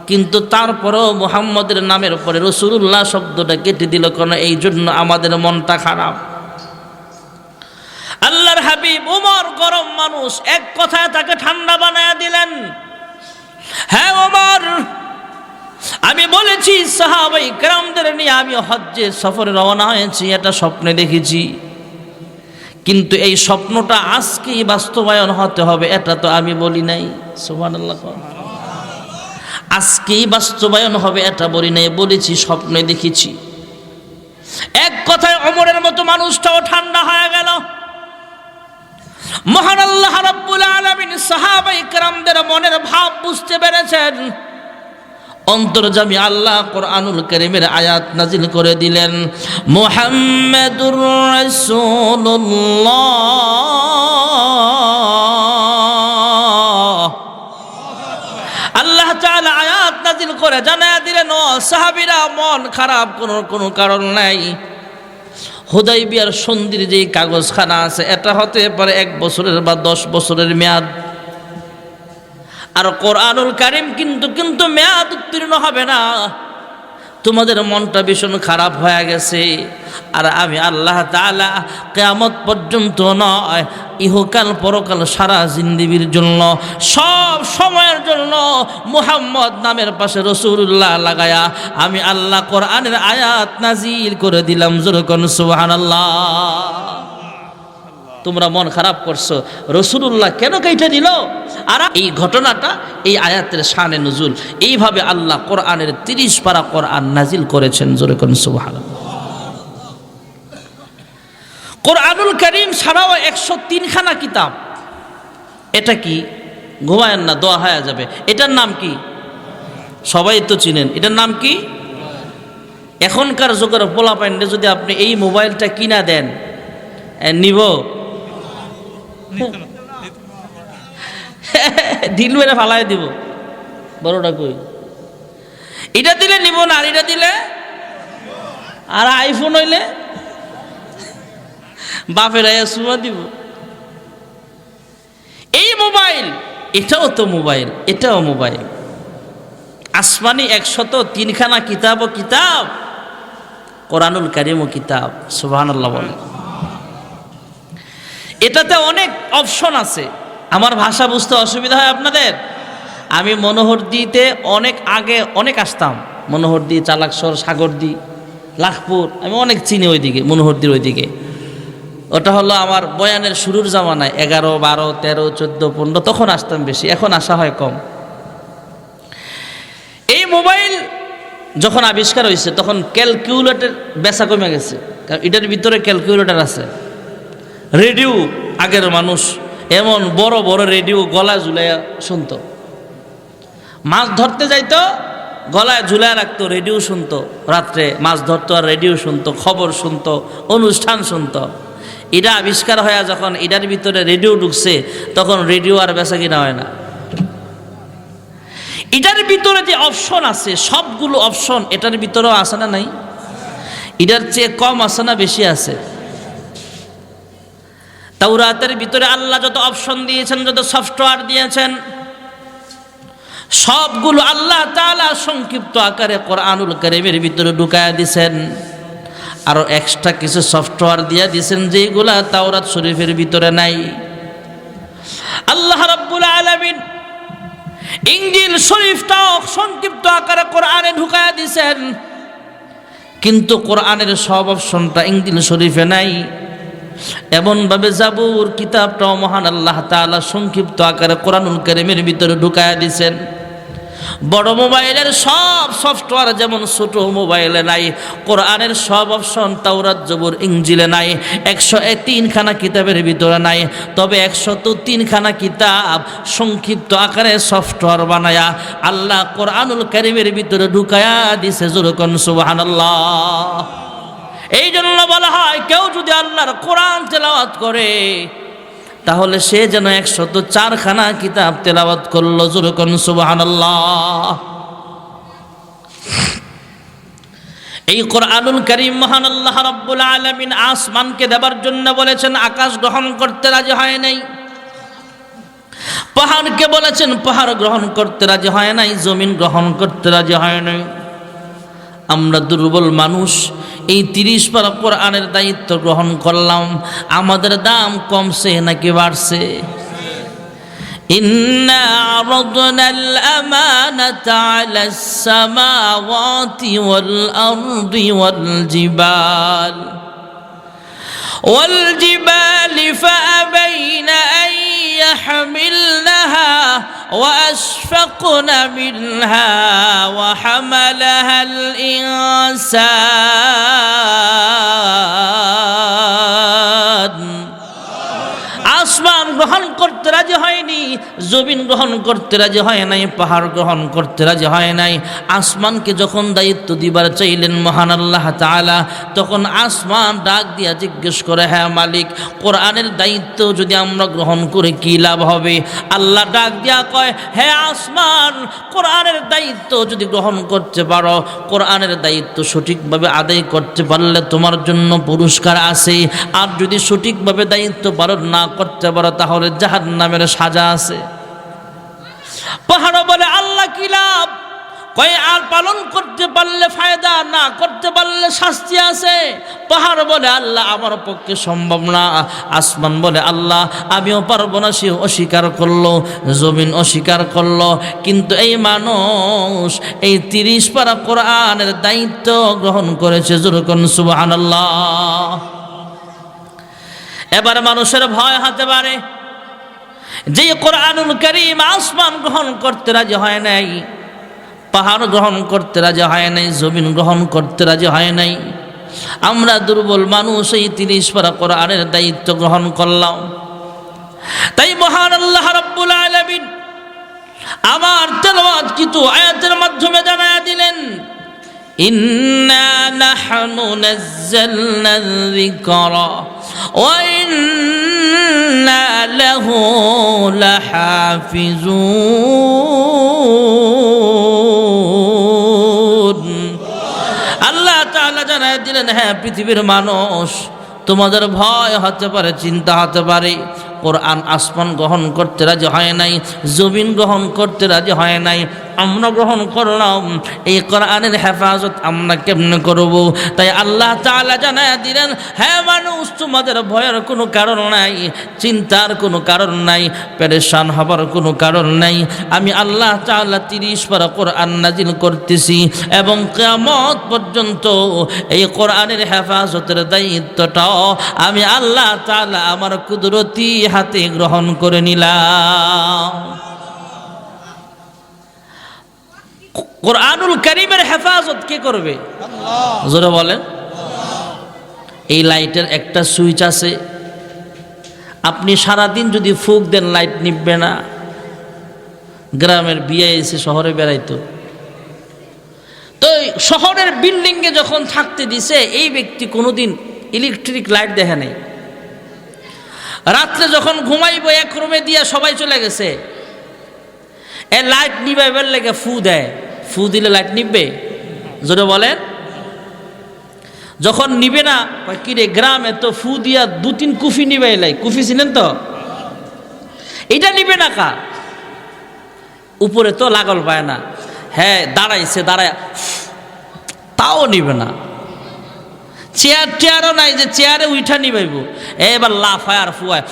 কিন্তু তারপরেও মুহাম্মদের নামের পরে রাসূলুল্লাহ শব্দটা কেটে দিল কেন? এই জন্য আমাদের মনটা খারাপ। আল্লাহর হাবিব ওমর গরম মানুষ, এক কথায় তাকে ঠান্ডা বানায় দিলেন। হ্যাঁ ওমর, আমি বলেছি সাহাবায়ে কেরামদের নিয়ে আমি হজ্জে সফরে রওনা হয়েছি, এটা স্বপ্নে দেখেছি, কিন্তু এই স্বপ্নটা আজকেই বাস্তবায়ন হতে হবে এটা তো আমি বলি নাই। সুবহানাল্লাহ। আজকেই বাস্তবায়ন হবে এটা বলি নাই, বলেছি স্বপ্নে দেখেছি। এক কথায় ওমরের মতো মানুষটাও ঠান্ডা হয়ে গেল। মহান আল্লাহ রাব্বুল আলামিন সাহাবায়ে কেরামদের মনের ভাব বুঝতে পেরেছেন। অন্তর্যামী আল্লাহ কোরআনুল কারীমের আয়াত নাজিল করে দিলেন, মুহাম্মাদুর রাসূলুল্লাহ। আল্লাহ তাআলা আয়াত নাজিল করে জানায়া দিলেন, ও সাহাবীরা, মন খারাপ কোনো কারণ নাই। হুদাইবিয়ার সন্ধির যেই কাগজখানা আছে, এটা হতে পারে 1 বছরের বা 10 বছরের মেয়াদ, আর কোরআনুল কারীম কিন্তু মেয়াদ উত্তীর্ণ হবে না। তোমাদের মনটা ভীষণ খারাপ হয়ে গেছে, আর আমি আল্লাহ তাআলা কিয়ামত পর্যন্ত নয়, ইহকাল পরকাল সারা জিন্দেগির জন্য, সব সময়ের জন্য মুহাম্মদ নামের পাশে রাসূলুল্লাহ লাগায়া আমি আল্লাহ কোরআনের আয়াত নাজিল করে দিলাম। জোরে কোন সুবহানাল্লাহ। তোমরা মন খারাপ করছো, রাসূলুল্লাহ কেন কাইটা দিল? আর এই ঘটনাটা এই আয়াতের শানে নুজুল, এইভাবে আল্লাহ কোরআনের 30 পারা কোরআন নাজিল করেছেন। জোরে কোন সুবহানাল্লাহ। কোরআনুল কারীম ছাড়াও 103 খানা কিতাব। এটা কি? ঘুমায়েন না, দোয়া হয়ে যাবে। এটার নাম কি? সবাই তো চিনেন। এটার নাম কি? এখনকার যুগের পোলাপাইন্ডে যদি আপনি এই মোবাইলটা কিনা দেন, নিব? ঢিল মেরে ফালাই দিব। বড়টা কই? এটা দিলে নিব না, আর এটা দিলে, আর আইফোন হইলে বাপের সুমা দিব। এই মোবাইল, এটাও তো মোবাইল, এটাও মোবাইল। আসমানি 103 খানা কিতাব ও কিতাব, কোরআনুল কারীম ও কিতাব। সুবহানাল্লাহ বলে। এটাতে অনেক অপশন আছে। আমার ভাষা বুঝতে অসুবিধা হয় আপনাদের? আমি মনোহরদীতে অনেক আগে অনেক আসতাম, মনোহরদী, চালাকসর, সাগরদী, লাখপুর, আমি অনেক চিনি ওইদিকে, মনোহরদীর ওইদিকে। ওটা হলো আমার বয়ানের শুরুর জামানায়, 11, 12, 13, 14, 15 তখন আসতাম বেশি, এখন আসা হয় কম। এই মোবাইল যখন আবিষ্কার হয়েছে তখন ক্যালকুলেটর বেচা কমে গেছে, কারণ এটার ভিতরে ক্যালকুলেটর আছে। রেডিও, আগের মানুষ এমন বড় বড় রেডিও গলায় ঝুলাইয়া শুনতো, মাছ ধরতে যাইতো গলায় ঝুলায় রাখতো, রেডিও শুনতো, রাত্রে মাছ ধরতো আর রেডিও শুনতো, খবর শুনতো, অনুষ্ঠান শুনতো। এটা আবিষ্কার হয়ে যখন এটার ভিতরে রেডিও ঢুকছে তখন রেডিও আর বেচা কিনা হয় না। এটার ভিতরে যে অপশন আছে, সবগুলো অপশন এটার ভিতরেও আছে না নাই? এটার চেয়ে কম আছে না বেশি আছে? তাওরাতের ভিতরে আল্লাহ যত অপশন দিয়েছেন, যত সফটওয়্যার দিয়েছেন, সবগুলো আল্লাহ তাআলা সংক্ষিপ্ত আকারে কোরআনুল কারীমের ভিতরে ঢুকায়া দিয়েছেন। আরো এক্সট্রা কিছু সফটওয়্যার দিয়ে দিয়েছেন যেগুলা তাওরাত শরীফের ভিতরে নাই। আল্লাহ রাব্বুল আলামিন ইনজিল শরীফটাও সংক্ষিপ্ত আকারে কোরআনে ঢুকায়া দিয়েছেন, কিন্তু কোরআনের সব অপশনটা ইনজিল শরীফে নাই। এমনভাবে জাবুর কিতাবটাও মহান আল্লাহ তাআলা সংক্ষিপ্ত আকারে কোরআনুল কারীমের ভিতরে ঢুকায়া দিয়েছেন। বড় মোবাইলের সব সফটওয়্যার যেমন ছোট মোবাইলে নাই, কোরআনের সব অপশন তাওরাত জবুর ইনজিলে নাই, 103খানা কিতাবের ভিতরে নাই। তবে 103খানা কিতাব সংক্ষিপ্ত আকারে সফটওয়্যার বানায়া আল্লাহ কোরআনুল কারীমের ভিতরে ঢুকায়া দিছে। যেরকম সুবহানাল্লাহ। এই জন্য বলা হয় কেউ যদি আল্লাহর কোরআন তেলাওয়াত করে তাহলে সে যেন 104খানা কিতাব তেলাওয়াত করলো। যেরকম সুবহানাল্লাহ। এই কোরআনুল কারীম মহান আল্লাহ রাব্বুল আলামিন আসমানকে দেবার জন্য বলেছেন, আকাশ গ্রহণ করতে রাজি হয় নাই। পাহাড়কে বলেছেন, পাহাড় গ্রহণ করতে রাজি হয় নাই। জমিন গ্রহণ করতে রাজি হয় নাই। আমরা দুর্বল মানুষ এই 30 পারা কোরআনের দায়িত্ব গ্রহণ করলাম। আমাদের দাম কমছে নাকি বাড়ছে? ইন্না আরাদনাল আমানাতা আলাস সামাওয়াতি ওয়াল আরদি ওয়াল জিবালি ফাআবাইনা আন يحملنها وأشفقن منها وحملها الإنسان। আসমান গ্রহণ করতে রাজি হয়নি, জমিন গ্রহণ করতে রাজি হয় নাই, পাহাড় গ্রহণ করতে রাজি হয় নাই। আসমানকে যখন দায়িত্ব দিবার চাইলেন মহান আল্লাহ তাআলা, তখন আসমান ডাক দিয়া জিজ্ঞেস করে, হ্যাঁ মালিক, কোরআনের দায়িত্ব যদি আমরা গ্রহণ করে কি লাভ হবে? আল্লাহ ডাক দিয়া কয়, হ্যাঁ আসমান, কোরআনের দায়িত্ব যদি গ্রহণ করতে পারো, কোরআনের দায়িত্ব সঠিকভাবে আদায় করতে পারলে তোমার জন্য পুরস্কার আছে। আর যদি সঠিকভাবে দায়িত্ব পালন না করতে পারো তাহলে জাহান্নামের সাজা আছে। পাহাড় বলে, আল্লাহ কি লাভ? কয়, আর পালন করতে পারলে ফায়দা, না করতে পারলে শাস্তি আছে। পাহাড় বলে, আল্লাহ আমার পক্ষে সম্ভব না। আসমান বলে, আল্লাহ আমিও পারবো না। সে অস্বীকার করলো, জমিন অস্বীকার করলো। কিন্তু এই মানুষ এই 30 পারা কোরআনের দায়িত্ব গ্রহণ করেছে। যেরকম সুবহানাল্লাহ। এবার মানুষের ভয় হতে পারে যে কোরআনুল কারীম আসমান গ্রহণ করতে রাজি হয় নাই, পাহাড় গ্রহণ করতে রাজি হয় নাই, জমিন গ্রহণ করতে রাজি হয় নাই। আমরা দুর্বল মানুষ এই 30 পারা কোরআনের দায়িত্ব গ্রহণ করলাম। তাই মহান আল্লাহ রাব্বুল আলামিন আমার তেলাওয়াতকৃত আয়াতের মাধ্যমে জানায়া দিলেন, ইন্না নাহনু নাযালনা যিকরা ওয়া ইন্না লাহু লাহাফিজুন। আল্লাহ তাআলা জানায় দিলেন, হ্যাঁ পৃথিবীর মানুষ, তোমাদের ভয় হতে পারে, চিন্তা হতে পারে, কোরআন আসমান গ্রহণ করতে রাজি হয় নাই, জমিন গ্রহণ করতে রাজি হয় নাই, আমরা গ্রহণ করলাম। এই কোরআনের হেফাজত আমরা কেমনে করব? তাই আল্লাহ তাআলা জানায়া দিলেন, হ্যাঁ মানুষ, তোমাদের ভয়ের কোনো কারণ নাই, চিন্তার কোনো কারণ নাই, পেরেশান হবার কোনো কারণ নাই। আমি আল্লাহ তাআলা 30 পারা কোরআন নাজিল করতেছি এবং কিয়ামত পর্যন্ত এই কোরআনের হেফাজতের দায়িত্বটাও আমি আল্লাহ তাআলা আমার কুদরতি হাতে গ্রহণ করে নিলাম। কোরআনুল কারীমের হেফাজত কে করবে? আল্লাহ। জোরে বলেন। এই লাইটের একটা সুইচ আছে, আপনি সারাদিন যদি ফুঁক দেন লাইট নিববে না। গ্রামের বিয়ে এসে শহরে বেড়াইতো, তো শহরের বিল্ডিংয়ে যখন থাকতে দিছে, এই ব্যক্তি কোনোদিন ইলেকট্রিক লাইট দেখে নাই। রাত্রে যখন ঘুমাইব এক রুমে দিয়া সবাই চলে গেছে, এ লাইট নিবাইবার লেগে ফু দেয়। ফু দিলে লাইট নিববে? জোরে বলেন। যখন নিবে না, কিরে গ্রামে তো ফু দিয়া 2-3 কুফি নিবাইলাই, কুফি ছিলেন তো, এটা নিবে না কা? উপরে তো লাগল পায় না, হ্যাঁ দাঁড়াইছে, দাঁড়ায় তাও নিবে না। চেয়ারও নাই যে চেয়ারে উঠা নিবাইব, এবার লাফায় আর ফুয়ায়।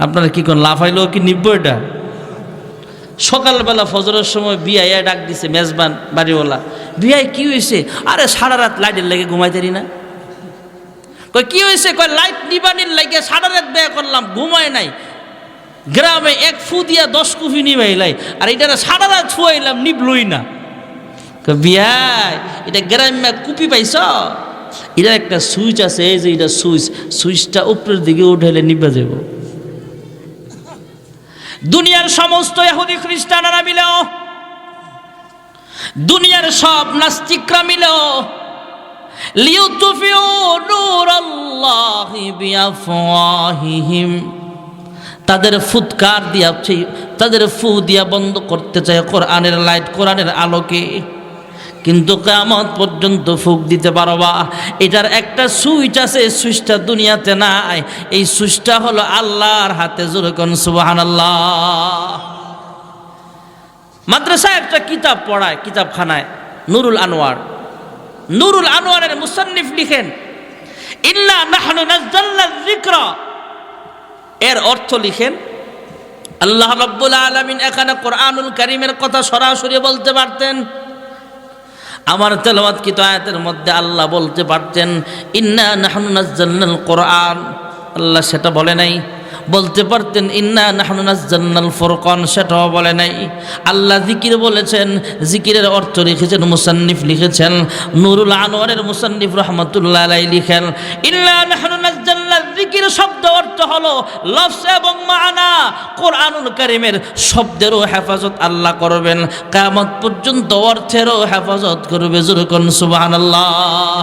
আপনারা কি করেন? লাফাইলেও কি নিববো এটা? সকালবেলা ফজরের সময় বিয়াইয়া ডাক দিছে মেজবান বাড়িওয়ালা, বিয়াই কি হয়েছে? আরে সারা রাত লাইটের লেগে ঘুমাইতারি না। কয় কি হয়েছে? কয় লাইট নিবানির লাগে সারা রাত ব্যয় করলাম, ঘুমায় নাই। গ্রামে এক ফু দিয়া 10 কুফি নিবাইলাই, আর এটা সারা রাত ফুয়াইলাম নিবলই না। বিয়াই এটা গ্রামে কুপি পাইছ, এটা একটা সুইচ আছে, এই যে এটা সুইচটা উপরের দিকে উঠাইলে নিবা যাব। দুনিয়ার সমস্ত ইহুদি খ্রিস্টানরা মিলেও, দুনিয়ার সব নাস্তিকরা মিলেও লিউতফিউ নূরাল্লাহি বিআফওয়াহিহিম, তাদের ফুৎকার দিয়া, তাদের ফু দিয়া বন্ধ করতে চায় কোরআনের লাইট, কোরআনের আলোকে, কিন্তু কিয়ামত পর্যন্ত ফুক দিতে পারবা। এটার একটা সুইচ আছে, সুইচটা দুনিয়াতে নাই, এই সুইচটা হলো আল্লাহর হাতে। জোরে কোন সুবহানাল্লাহ। মাদ্রাসায় একটা কিতাব পড়ায়, কিতাবখানায়, নুরুল আনোয়ার। নুরুল আনোয়ারের মুসান্নিফ লিখেন ইন্না নাহনু নাযালনা যিকরা, এর অর্থ লিখেন আল্লাহ রাব্বুল আলামিন এখানে কোরআনুল কারীমের কথা সরাসরি বলতে পারতেন। আমার তেলাওয়াতকৃত আয়াতের মধ্যে আল্লাহ বলতে পারতেন ইন্না নাহনু নাযালনাল কোরআন, আল্লাহ সেটা বলে নাই। বলতে পারতেন ইন্না নাহনু নাযালনাল ফুরকান, সেটাও বলে নাই। আল্লাহ জিকির বলেছেন, জিকিরের অর্থ লিখেছেন মুসান্নিফ, লিখেছেন নুরুল আনোয়ারের মুসান্নিফ রাহমাতুল্লাহ আলাইহি লিখেন ইন্না নাহনু নাযালনা জিকির শব্দ অর্থ হলো লফজ এবং মানা। কোরআনুল কারীমের শব্দেরও হেফাজত আল্লাহ করবেন, কিয়ামত পর্যন্ত অর্থেরও হেফাজত করবে। জোরে কোন সুবহানাল্লাহ।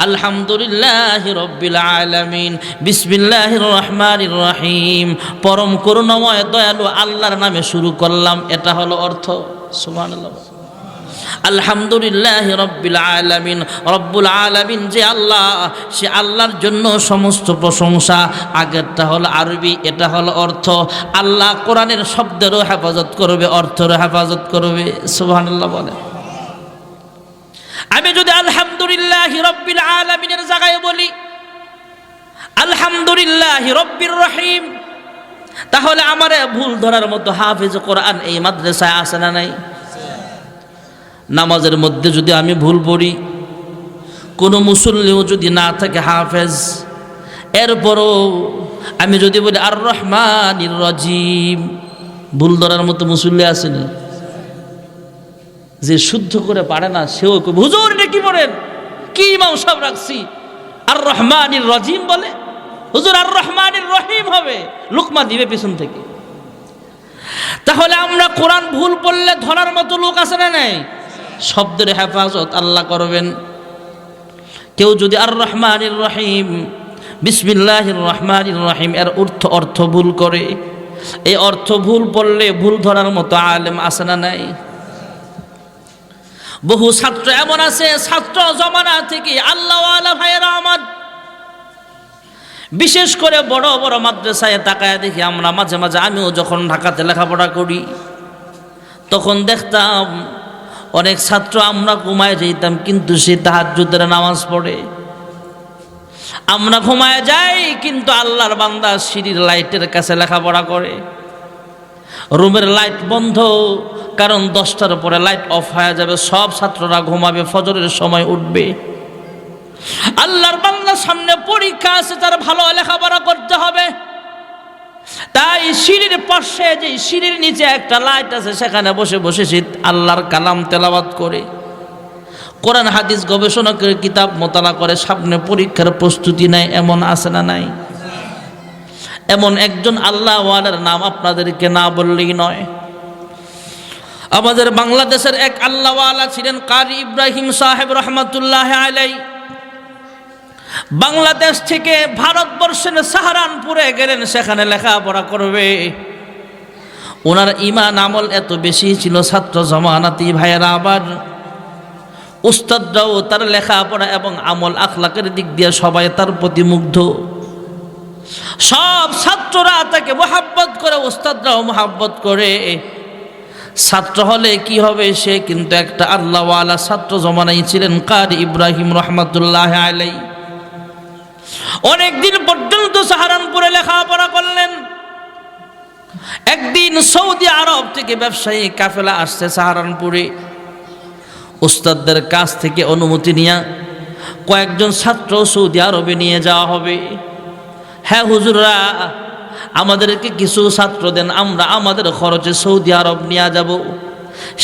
আলহামদুলিল্লাহি রাব্বিল আলামিন, বিসমিল্লাহির রহমানির রহিম, পরম করুণাময় দয়ালু আল্লাহর নামে শুরু করলাম, এটা হলো অর্থ। সুবহানাল্লাহ। আলহামদুলিল্লাহি রাব্বিল আলামিন, রব্বুল আলামিন যে আল্লাহ, সে আল্লাহর জন্য সমস্ত প্রশংসা। আগেরটা হলো আরবি, এটা হলো অর্থ। আল্লাহ কোরআনের শব্দেরও হেফাজত করবে, অর্থেরও হেফাজত করবে। সুবহানাল্লাহ বলে। আমি যদি আলহামদুলিল্লাহি রাব্বিল আলামিনের জায়গায় বলি আলহামদুলিল্লাহি রাব্বির রহিম, তাহলে আমারে ভুল ধরার মতো হাফেজ কোরআন এই মাদ্রাসায় আছে না নাই? নামাজের মধ্যে যদি আমি ভুল পড়ি, কোনো মুসল্লিও যদি না থাকে হাফেজ, এরপরও আমি যদি বলি আর রহমানির রহিম, ভুল ধরার মতো মুসল্লি আসেনি? যে শুদ্ধ করে পারে না সেও হুজুর এটা কি পড়েন, কি ইমাম সাহেব রাখছি আর রহমানির রহিম বলে, হুজুর আর রহমানির রহিম হবে, লুকমা দিবে পিছন থেকে। তাহলে আমরা কোরআন ভুল পড়লে ধরার মতো লোক আছে না নাই? শব্দের হেফাজত আল্লাহ করবেন। কেউ যদি আর রহমানির রহিম, বিসমিল্লাহির রহমানির রহিম এর অর্থ ভুল করে, এই অর্থ ভুল পড়লে ভুল ধরার মতো আলেম আছে না নাই? বহু ছাত্র এমন আছে, ছাত্র জমানা থেকে আল্লাহওয়ালা ভাইয়েরা আমার, বিশেষ করে বড় বড় মাদ্রাসায় তাকায় দেখি আমরা মাঝে মাঝে, আমিও যখন ঢাকাতে লেখাপড়া করি তখন দেখতাম অনেক ছাত্র, আমরা ঘুমায় যেতাম কিন্তু সে তাহাজ্জুদের নামাজ পড়ে। আমরা ঘুমায় যাই কিন্তু আল্লাহর বান্দা সিঁড়ির লাইটের কাছে লেখাপড়া করে। রুমের লাইট বন্ধ, কারণ 10টার পরে লাইট অফ হয়ে যাবে, সব ছাত্ররা ঘুমাবে, ফজরের সময় উঠবে। আল্লাহর বান্দার সামনে পরীক্ষা আছে, তার ভালো লেখাপড়া করতে হবে। তাই সিঁড়ির পাশে, যে সিঁড়ির নিচে একটা লাইট আছে, সেখানে বসে বসে সে আল্লাহর কালাম তেলাওয়াত করে, কোরআন হাদিস গবেষণা করে, কিতাব মোতালা করে, সামনে পরীক্ষার প্রস্তুতি নেয়। এমন আছে না নাই? এমন একজন আল্লাহওয়ালার নাম আপনাদেরকে না বললেই নয়। আমাদের বাংলাদেশের এক আল্লাহওয়ালা ছিলেন কারি ইব্রাহিম সাহেব রহমাতুল্লাহ আলাইহি। বাংলাদেশ থেকে ভারতবর্ষের সাহারানপুরে গেলেন, সেখানে লেখাপড়া করবে। ওনার ঈমান আমল এত বেশি ছিল, ছাত্র জমানাতি ভাইয়েরা আবার উস্তাদরাও তার লেখাপড়া এবং আমল আখলাকের দিক দিয়ে সবাই তার প্রতি মুগ্ধ। সব ছাত্ররা তাকে মোহাব্বত করে, উস্তাদরাও মোহাব্বত করে। ছাত্র হলে কি হবে, সে কিন্তু একটা আল্লাহওয়ালা ছাত্র জমানাই ছিলেন কারি ইব্রাহিম রহমাতুল্লাহ আলাইহি। অনেকদিন পর্যন্ত সাহারানপুরে লেখাপড়া করলেন। একদিন সৌদি আরব থেকে ব্যবসায়ী কাফেলা আসছে সাহারানপুরে। উস্তাদদের কাছ থেকে অনুমতি নিয়ে কয়েকজন ছাত্র সৌদি আরবে নিয়ে যাওয়া হবে। হ্যাঁ হুজুররা, আমাদেরকে কিছু ছাত্র দেন, আমরা আমাদের খরচে সৌদি আরব নিয়ে যাব,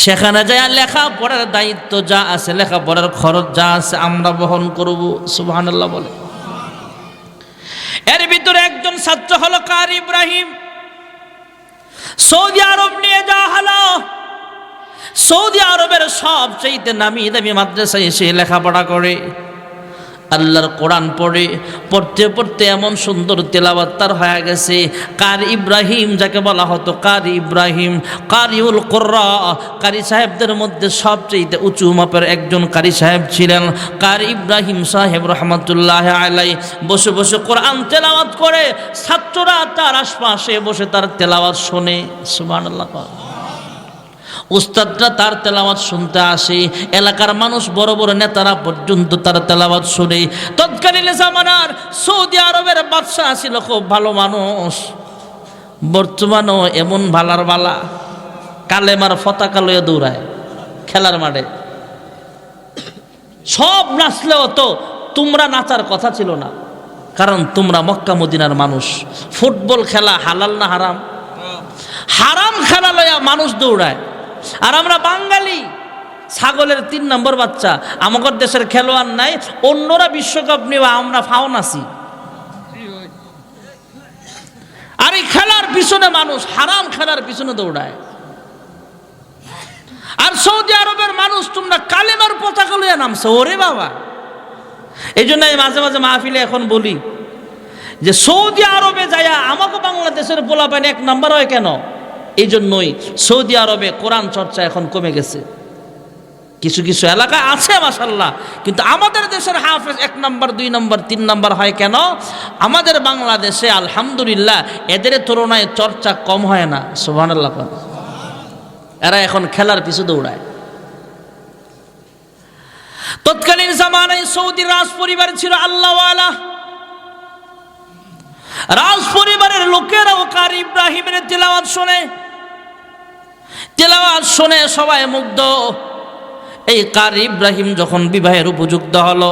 সেখানে যায় লেখাপড়ার দায়িত্ব যা আছে, লেখাপড়ার খরচ যা আছে আমরা বহন করব। সুবহানাল্লাহ বলে। এর ভিতরে একজন ছাত্র হলো কারি ইব্রাহিম। সৌদি আরব নিয়ে যাওয়া হলো। সৌদি আরবের সবচেয়ে নামি দামি মাদ্রাসায় এসে লেখাপড়া করে, আল্লাহর কোরআন পড়ে, পড়তে পড়তে এমন সুন্দর তেলাওয়াত তার হয়ে গেছে। কারি ইব্রাহিম যাকে বলা হতো কারি ইব্রাহিম, কারিউল কুররা, কারি সাহেবদের মধ্যে সবচেয়ে উঁচু মাপের একজন কারি সাহেব ছিলেন কারি ইব্রাহিম সাহেব রহমাতুল্লাহ আলাই। বসে বসে কোরআন তেলাওয়াত করে, ছাত্ররা তার আশপাশে বসে তার তেলাওয়াত শোনে। সুবহানাল্লাহ। উস্তাদরা তার তেলাওয়াত শুনতে আসে, এলাকার মানুষ বড় বড় নেতারা পর্যন্ত তার তেলাওয়াত শুনে। তৎকালীন জামানার সৌদি আরবের বাদশাহ ছিল খুব ভালো মানুষ। বর্তমানও এমন ভালার বালা, কালেমার পতাকা লয়ে দৌড়ায় খেলার মাঠে। সব নাচলেও তো তোমরা নাচার কথা ছিল না, কারণ তোমরা মক্কা মদিনার মানুষ। ফুটবল খেলা হালাল না হারাম? হারাম খেলা লয়া মানুষ দৌড়ায়। আর আমরা বাঙালি ছাগলের 3 নম্বর বাচ্চা, আমাদের দেশের খেলোয়াড় নাই, অন্যরা বিশ্বকাপ নিবা, আমরা ফাউন আছি। আর এই খেলার পিছনে মানুষ হারাম খেলার পিছনে দৌড়ায়। আর সৌদি আরবের মানুষ তোমরা কালেমার পতাকা লইয়া নামছো। ওরে বাবা! এই জন্য আমি মাঝে মাঝে মাহফিলে এখন বলি যে সৌদি আরবে যাইয়া আমাকে বাংলাদেশের পোলাপান 1 নম্বর হয় কেন? এই জন্যই সৌদি আরবে কোরআন চর্চা এখন কমে গেছে। কিছু কিছু এলাকা আছে মাশাআল্লাহ, কিন্তু আমাদের দেশের হাফেজ 1 নম্বর 2 নম্বর 3 নম্বর হয় কেন? আমাদের বাংলাদেশে আলহামদুলিল্লাহ এদের তুলনায় চর্চা কম হয় না। সুবহানাল্লাহ। এরা এখন খেলার পিছু দৌড়ায়। তৎকালীন জামানায় সৌদি রাজ পরিবার ছিল আল্লাহওয়ালা। রাজ পরিবারের লোকেরাও কারি ইব্রাহিমের তেলাওয়াত শোনে। তেলাওয়াত শুনে সবাই মুগ্ধ। এই কারি ইব্রাহিম যখন বিবাহের উপযুক্ত হলো,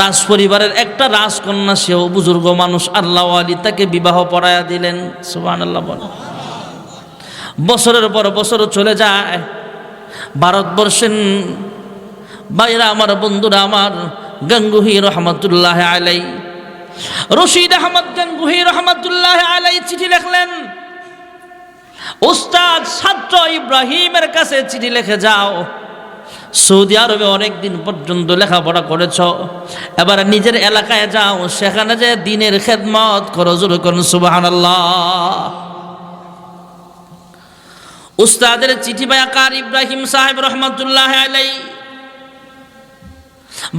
রাজ পরিবারের একটা রাজকন্যা, সেও বুজুর্গ মানুষ, আল্লাহওয়ালি, তাকে বিবাহ পড়ায়া দিলেন। সুবহানাল্লাহ বলে। বছরের পর বছর চলে যায়। ভারতবর্ষের বাইরা আমার, বন্ধুরা আমার, গাঙ্গুহি রহমাতুল্লাহ আলাই, রশিদ আহমদ গাঙ্গুহি রহমাতুল্লাহ আলাই চিঠি লিখলেন, উস্তাদ ছাত্র ইব্রাহিমের কাছে চিঠি লিখে যাও, সৌদি আরবে অনেকদিন পর্যন্ত লেখাপড়া করেছ, এবার নিজের এলাকায় যাও, সেখানে যে দ্বীনের খেদমত করো। জোরে করুন সুবহানাল্লাহ। উস্তাদের চিঠি পায়া কারি ইব্রাহিম সাহেব রহমাতুল্লাহ আলাই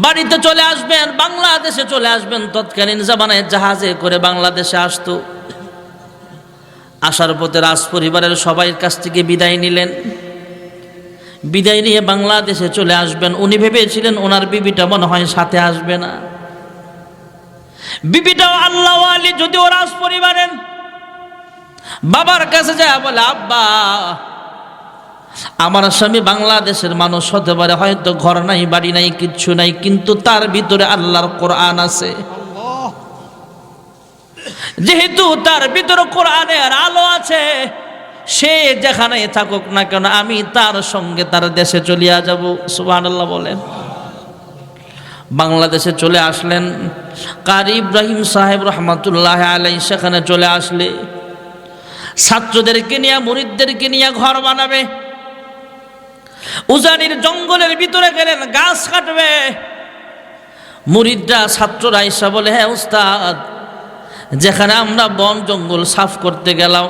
বাড়িতে চলে আসবেন, বাংলাদেশে চলে আসবেন। তৎকালীন জামানায় জাহাজে করে বাংলাদেশে আসতো। আসার পথে রাজ পরিবারের সবাই কাছ থেকে বিদায় নিলেন। বিদায় নিয়ে বাংলাদেশে চলে আসবেন। উনি ভেবেছিলেন ওনার বিবিটা মনে হয় সাথে আসবে না। বিবিটাও আল্লাহওয়ালি, যদিও রাজ পরিবারের। বাবার কাছে যায় বলে, আব্বা, আমার স্বামী বাংলাদেশের মানুষ হতে পারে, হয়তো ঘর নাই, বাড়ি নাই, কিচ্ছু নাই, কিন্তু তার ভিতরে আল্লাহর কোরআন আছে। যেহেতু তার ভিতরে কোরআনের আলো আছে, সে যেখানে থাকুক না কেন, আমি তার সঙ্গে তার দেশে চলিয়া যাব। সুবহানাল্লাহ বলেন। বাংলাদেশে চলে আসলেন কারি ইব্রাহিম সাহেব রহমাতুল্লাহ আলাই। সেখানে চলে আসলে ছাত্রদেরকে নিয়ে, মুরিদদেরকে নিয়ে ঘর বানাবে। উজানির জঙ্গলের ভিতরে গেলেন, গাছ কাটবে। মুরিদরা, ছাত্ররা এসে বলে, হ্যাঁ উস্তাদ, যেখানে আমরা বন জঙ্গল সাফ করতে গেলাম,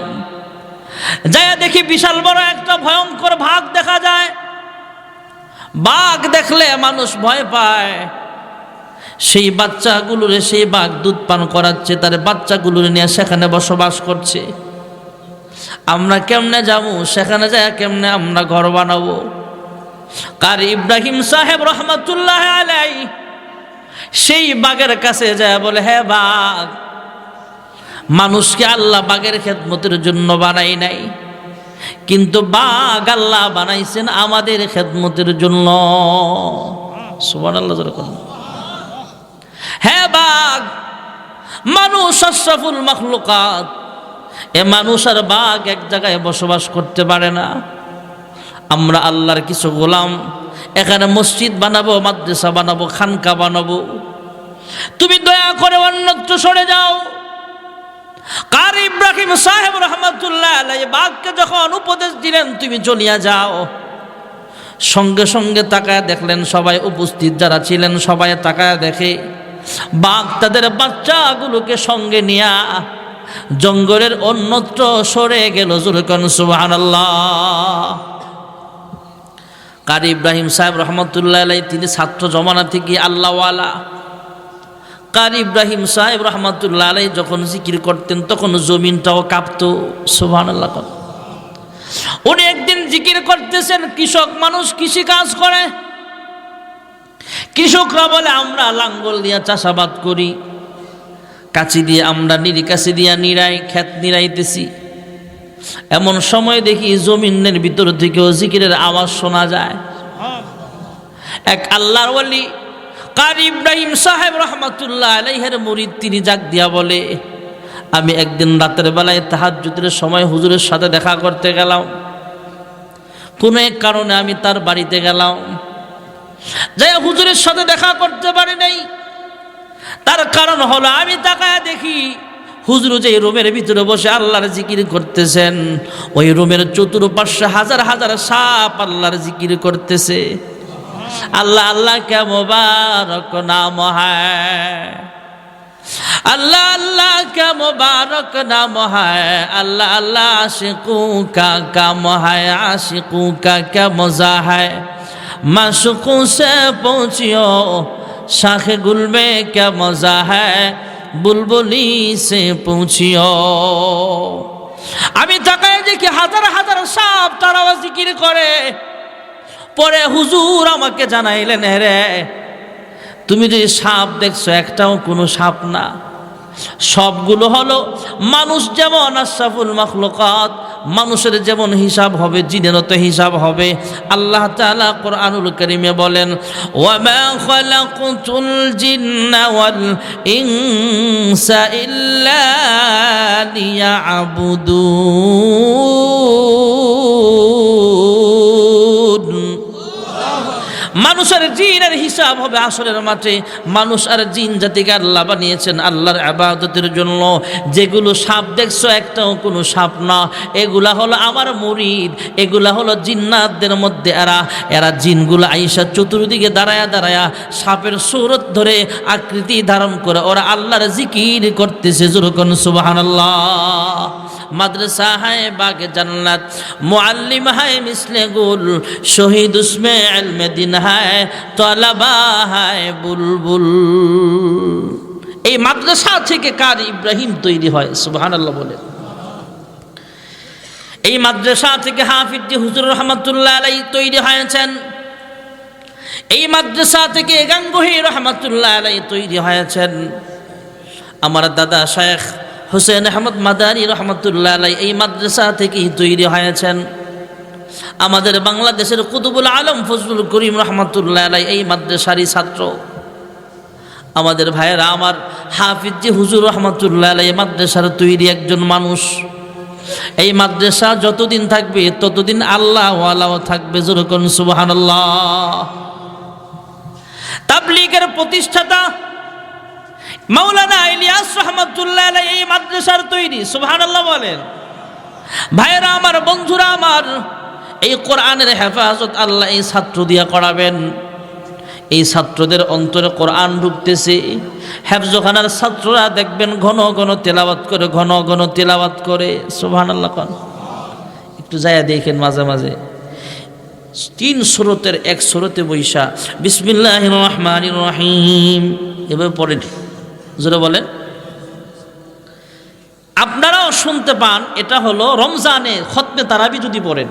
যায় দেখি বিশাল বড় একটা ভয়ঙ্কর বাঘ দেখা যায়। বাঘ দেখলে মানুষ ভয় পায়। সেই বাচ্চাগুলোরে সেই বাঘ দুধ পান করাচ্ছে, তার বাচ্চাগুলোরে নিয়ে সেখানে বসবাস করছে। আমরা কেমনে যাবো সেখানে? যায় কেমনে আমরা ঘর বানাবো? কারি ইব্রাহিম সাহেব রহমাতুল্লাহ আলাই সেই বাঘের কাছে যায় বলে, হ্যাঁ বাঘ, মানুষকে আল্লাহ বাঘের খেদমতের জন্য বানাই নাই, কিন্তু বাঘ আল্লাহ বানাইছেন আমাদের খেদমতের জন্য। সুবহানাল্লাহ। হ্যাঁ বাঘ, মানুষ আশরাফুল মাখলুকাত, এ মানুষ আর বাঘ এক জায়গায় বসবাস করতে পারে না। আমরা আল্লাহর কিছু গোলাম, এখানে মসজিদ বানাবো, মাদ্রাসা বানাবো, খানকা বানাবো, তুমি দয়া করে অন্যত্র সরে যাও। কারি ইব্রাহিম সাহেব রহমাতুল্লাহ আলাইহি বাঘকে যখন উপদেশ দিলেন তুমি চলিয়া যাও, সঙ্গে সঙ্গে তাকায় দেখলেন সবাই উপস্থিত যারা ছিলেন সবাই তাকায় দেখে বাঘ তাদের বাচ্চাগুলোকে সঙ্গে নিয়া জঙ্গলের অন্যত্র সরে গেল। জোরে কোন সুবহানাল্লাহ। কারি ইব্রাহিম সাহেব রহমতুল্লাহ আলাইহি তিনি ছাত্র জমানা থেকে আল্লাহওয়ালা। কারি ইব্রাহিম সাহেব রহমতুল্লাহ আলাইহি যখন জিকির করতেন তখন জমিনটাও কাঁপতো। সুবহানাল্লাহ। উনি একদিন জিকির করতেছেন, কৃষক মানুষ কৃষি কাজ করে, কৃষকরা বলে আমরা লাঙ্গল দিয়া চাষাবাদ করি, কাঁচি দিয়ে আমরা কাঁচি দিয়া নিরাই ক্ষেত নিরাইতেছি। এমন সময় দেখি জমিনের ভিতর থেকেও জিকিরের আওয়াজ শোনা যায়। এক আল্লাহর ওয়ালি কারি ইব্রাহিম সাহেব রহমাতুল্লাহ আলাইহির মুরিদ তিনি জাগ দিয়া বলে, আমি একদিন রাতের বেলায় তাহাজ্জুদের সময় হুজুরের সাথে দেখা করতে গেলাম। কোনো এক কারণে আমি তার বাড়িতে গেলাম, যাই হুজুরের সাথে দেখা করতে পারি নাই। তার কারণ হলো আমি তাকায় দেখি হুজুর যে রুমের ভিতরে বসে আল্লাহর জিকির করতেছেন, ওই রুমের চতুর্পার্শ্বে হাজার হাজার সাপ আল্লাহর জিকির করতেছে। আল্লাহ আল্লাহ কে মুবারক নাম হ্যায়, अल्लाह अल्लाह का मुबारक नाम है, अल्लाह अल्लाह आशिकों का काम है, आशिकों का क्या मज़ा है, माशूकों से पहुँचियो शाख गुल में क्या मज़ा है, बुलबुली से पूछियो। আমি তাকায় দেখি হাজার হাজার সাপ তারা জিকির করে। পরে হুজুর আমাকে জানাইলেন, রে তুমি যে সাপ দেখছো একটাও কোনো সাপ না, সবগুলো হলো মানুষ। যেমন আশরাফুল মাখলুকাত, মানুষের যেমন হিসাব হবে জিনেরও তো হিসাব হবে। আল্লাহ তাআলা কোরআনুল কারীমে বলেন, ওয়া মা খালাকতুল জিন্না ওয়াল ইনসা ইল্লা লিয়াবুদুন। মানুষ আর জিনের হিসাব হবে আসরের মাঠে। মানুষ আর জিন জাতিকে আল্লাহ বানিয়েছেন আল্লাহর ইবাদতের জন্য। যেগুলো সাপ দেখছো একটাও কোনো সাপ না, এগুলা হলো আমার মুরিদ, এগুলা হলো জিন্নাতদের মধ্যে এরা জিনগুলো আইসা চতুর্দিকে দাঁড়ায়া দাঁড়ায়া সাপের সূরত ধরে আকৃতি ধারণ করে ওরা আল্লাহর জিকির করতেছে। যেরকম সুবহানাল্লাহ। মাদ্রাসা হায় বাগে জান্নাত, মুআল্লিম হায় মিসলে গুল, শহীদ উসমে ইলমে দিন হায়, তলাবা হায় বুলবুল। এই মাদ্রাসা থেকে কারি ইব্রাহিম তৈরি হয়। সুবহানাল্লাহ বলে। এই মাদ্রাসা থেকে হাফিজ হুজুর রহমাতুল্লাহ আলাইহি তৈরি হয়েছেন। এই মাদ্রাসা থেকে গাঙ্গুহি রহমাতুল্লাহ আলাইহি তৈরি হয়েছেন। আমার দাদা শেখ হুসেন আহমদ মাদানী রহমতুল্লাহ আলাইহি এই মাদ্রাসা থেকেই তৈরি হয়েছেন। আমাদের বাংলাদেশের কুতুবুল আলম ফজলুল করিম রহমতুল্লাহ আলাইহি এই মাদ্রাসারই ছাত্র। আমাদের ভাইয়েরা আমার হাফিজ হুজুর রহমতুল্লাহ আলাইহি মাদ্রাসার তৈরি একজন মানুষ। এই মাদ্রাসা যতদিন থাকবে ততদিন আল্লাহ ওয়ালাও থাকবে। যেরকম সুবহানাল্লাহ। তাবলীগের প্রতিষ্ঠাতা মাওলানা ইলিয়াস রহমাতুল্লাহ আলাইহি এই মাদ্রাসার তৈরি। সুবহানাল্লাহ বলেন। ভাইরা আমার, বন্ধুরা আমার, এই কোরআনের হেফাজত আল্লাহ এই ছাত্র দিয়া করাবেন। এই ছাত্রদের অন্তরে কোরআন ঢুকতেছে। হেফজখানার ছাত্ররা দেখবেন ঘন ঘন তেলাওয়াত করে, ঘন ঘন তেলাওয়াত করে। সুবহানাল্লাহ। একটু যায়া দেখেন মাঝে মাঝে 3 সূরতের এক সূরতে বৈশা বিসমিল্লাহির রহমানির রহিম এভাবে পড়ে। জোরে বলেন। আপনারাও শুনতে পান। এটা হলো রমজানে খতমে তারাবি যদি পড়েন,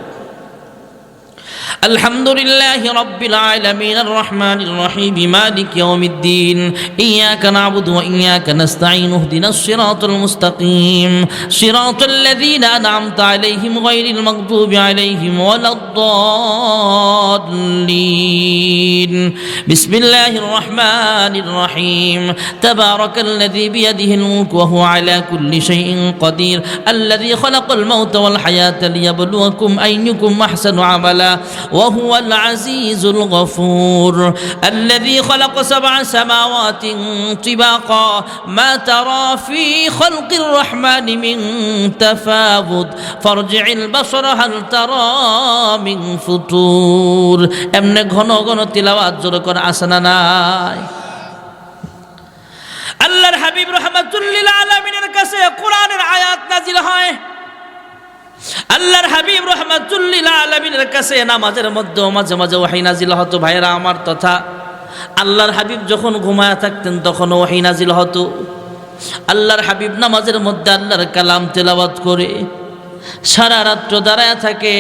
الحمد لله رب العالمين الرحمن الرحيم مالك يوم الدين إياك نعبد وإياك نستعين اهدنا الصراط المستقيم صراط الذين أنعمت عليهم غير المغضوب عليهم ولا الضالين بسم الله الرحمن الرحيم تبارك الذي بيده الملك وهو على كل شيء قدير الذي خلق الموت والحياة ليبلوكم أيكم أحسن عملا وهو العزيز الغفور الذي خلق 7 سماوات طباقا ما ترى في خلق الرحمن من تفاوت فارجع البصر هل ترى من فطور এমন ঘন ঘন তিলাওয়াত জোরে করে আসনা নাই আল্লাহর হাবিব রাহমাতুল লিল আলামিনের কাছে কোরআনের আয়াত নাজিল হয় আল্লাহর হাবিব রাহমাতুল লিল আলামিনের কাছে নামাজের মধ্যে মাঝে মাঝে ওহী নাজিল হতো ভাইরা আমার তথা আল্লাহর হাবিব যখন ঘুমায়া থাকতেন তখন ওহী নাজিল হতো আল্লাহর হাবিব নামাজের মধ্যে আল্লাহর কালাম তেলাওয়াত করে সারা রাত দাঁড়ায় থাকে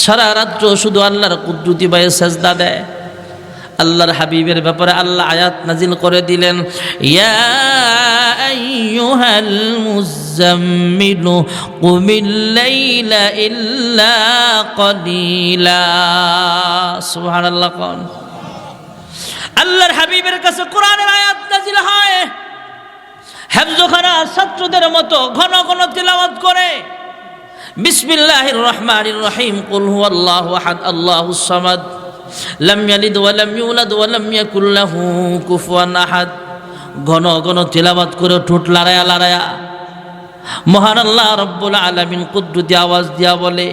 সারা রাত শুধু আল্লাহর কুদরতি বায়ে সাজদা দেয় আল্লাহর হাবিবের ব্যাপারে আল্লাহ আয়াত নাজিল করে দিলেন ইয়া আইয়ুহাল মুযাম্মিলু কুমিল লাইলা ইল্লা কলিলা সুবহানাল্লাহ কোন আল্লাহর হাবিবের কাছে কোরআনের আয়াত নাজিল হয় হিফজখানা ছাত্রদের মতো ঘন ঘন তিলাওয়াত করে বিসমিল্লাহির রহমানির রহিম কুল হুয়াল্লাহু আহাদ আল্লাহুস সামাদ লাম ইয়ালিদ ওয়া লাম ইউলাদ ওয়া লাম ইয়াকুল লাহু কুফুয়ান আহাদ ঘন ঘন তিলাওয়াত করে ঠোঁট লড়ায়া লড়ায়া মহান আল্লাহ রব্বুল আলামিন কুদরতি আওয়াজ দিয়া বলে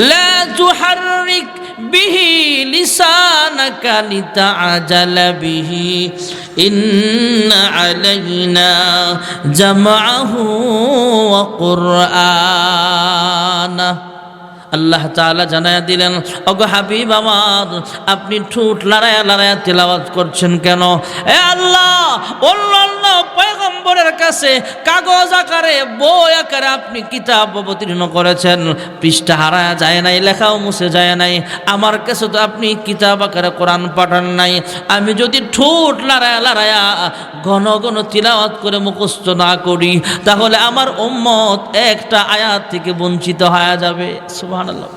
লা তুহাররিক বিহি লিসানাকা লিতাআজালা বিহি ইন্না আলাইনা জামআহু ওয়া কুরআনা আল্লাহ তাআলা জানায়া দিলেন ওগো হাবিব আমার আপনি ঠোঁট লড়ায়া লড়ায়া তেলাওয়াত করছেন কেন এ আল্লাহ অন্য পয়গম্বরের কাছে কাগজ আকারে বই আকারে আপনি কিতাব অবতীর্ণ করেছেন পৃষ্ঠা হারায়া যায় নাই লেখাও মুছে যায় নাই আমার কাছে তো আপনি কিতাব আকারে কোরআন পাঠান নাই আমি যদি ঠোঁট লড়ায়া লড়ায়া ঘন ঘন তিলাওয়াত করে মুখস্থ না করি তাহলে আমার উম্মত একটা আয়াত থেকে বঞ্চিত হয়ে যাবে সুবহানাল্লাহ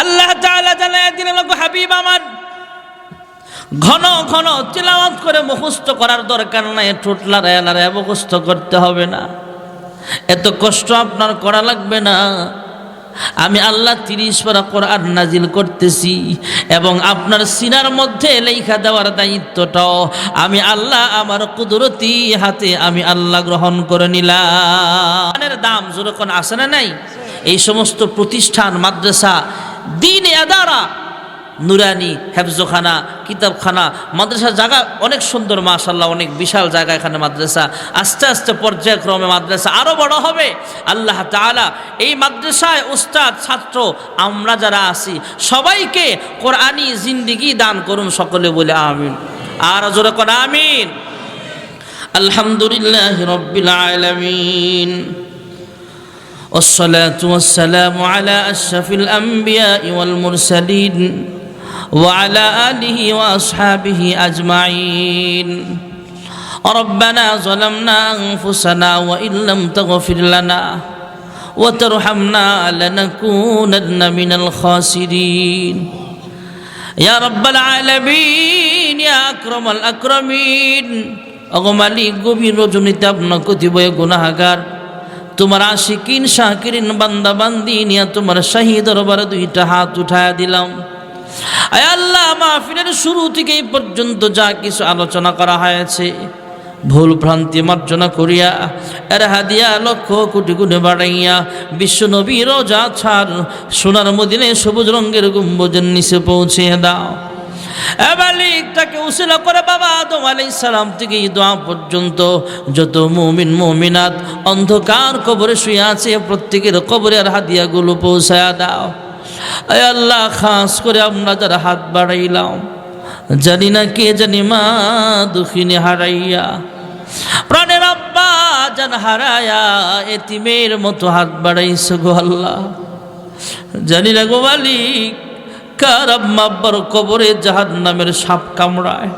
আল্লাহ তাআলা জানায়া দিলেন ওগো হাবিব আমার ঘন ঘন তিলাওয়াত করে মুখস্থ করার দরকার নাই ঠোঁট লড়ায়া লড়ায়া মুখস্থ করতে হবে না এত কষ্ট আপনার করা লাগবে না আমি আল্লাহ 30 পারা কোরআন নাজিল করতেছি এবং আপনার সিনার মধ্যে লেখা দেওয়ার দায়িত্বটাও আমি আল্লাহ আমার কুদরতি হাতে আমি আল্লাহ গ্রহণ করে নিলাম এর দাম যখন আসে না নাই এই সমস্ত প্রতিষ্ঠান মাদ্রাসা দ্বীন আদারা নুরানি হেফজখানা কিতাবখানা মাদ্রাসার জায়গা অনেক সুন্দর মাশাআল্লাহ অনেক বিশাল জায়গা এখানে মাদ্রাসা আস্তে আস্তে পর্যায়ক্রমে মাদ্রাসা আরো বড় হবে আল্লাহ তাআলা এই মাদ্রাসায় উস্তাদ ছাত্র আমরা যারা আছি সবাইকে কোরআনি জিন্দেগি দান করুন সকলে বলে আমিন আর জোরে করে আমিন আলহামদুলিল্লাহি রাব্বিল আলামিন والصلاة والسلام على أشرف الأنبياء والمرسلين وعلى آله وأصحابه أجمعين ربنا ظلمنا أنفسنا وإن لم تغفر لنا وترحمنا لنكونن من الخاسرين يا رب العالمين يا أكرم الأكرمين أغمالي গভীর রজনীতে আপনার কতিপয় গুনাহগার তোমার আশিকিন শাকিরিন বান্দা বান্দি নিয়ে তোমার শাহী দরবারে দুইটা হাত উঠায়া দিলাম আয় আল্লাহ মাহফিলের শুরু থেকে এই পর্যন্ত যা কিছু আলোচনা করা হয়েছে ভুল ভ্রান্তি মার্জনা করিয়া এর হাদিয়া লক্ষ কোটি গুণে বাড়াইয়া বিশ্ব নবী রোজা ছাড় সোনার মদিনায় সবুজ রঙের গম্বুজের নিচে পৌঁছে দাও মালিক তাকে উসিলা করে বাবা আদম আলাইহিস সালাম থেকে এই দোয়া পর্যন্ত যত মুমিন মুমিনাত অন্ধকার কবরে শুয়ে আছে প্রত্যেকের কবরের হাদিয়াগুলো পৌঁছায়া দাও আয় আল্লাহ খাস করে আমরা যারা হাত বাড়াইলাম জানি না কে জানি মা দুঃখিনী হারাইয়া প্রাণের আব্বা জান হারায়া এতিমের মতো হাত বাড়াইছো গো আল্লাহ জানি না গো মালিক, কার আম্মা আব্বার কবরে জাহান্নামের সাপ কামড়ায়।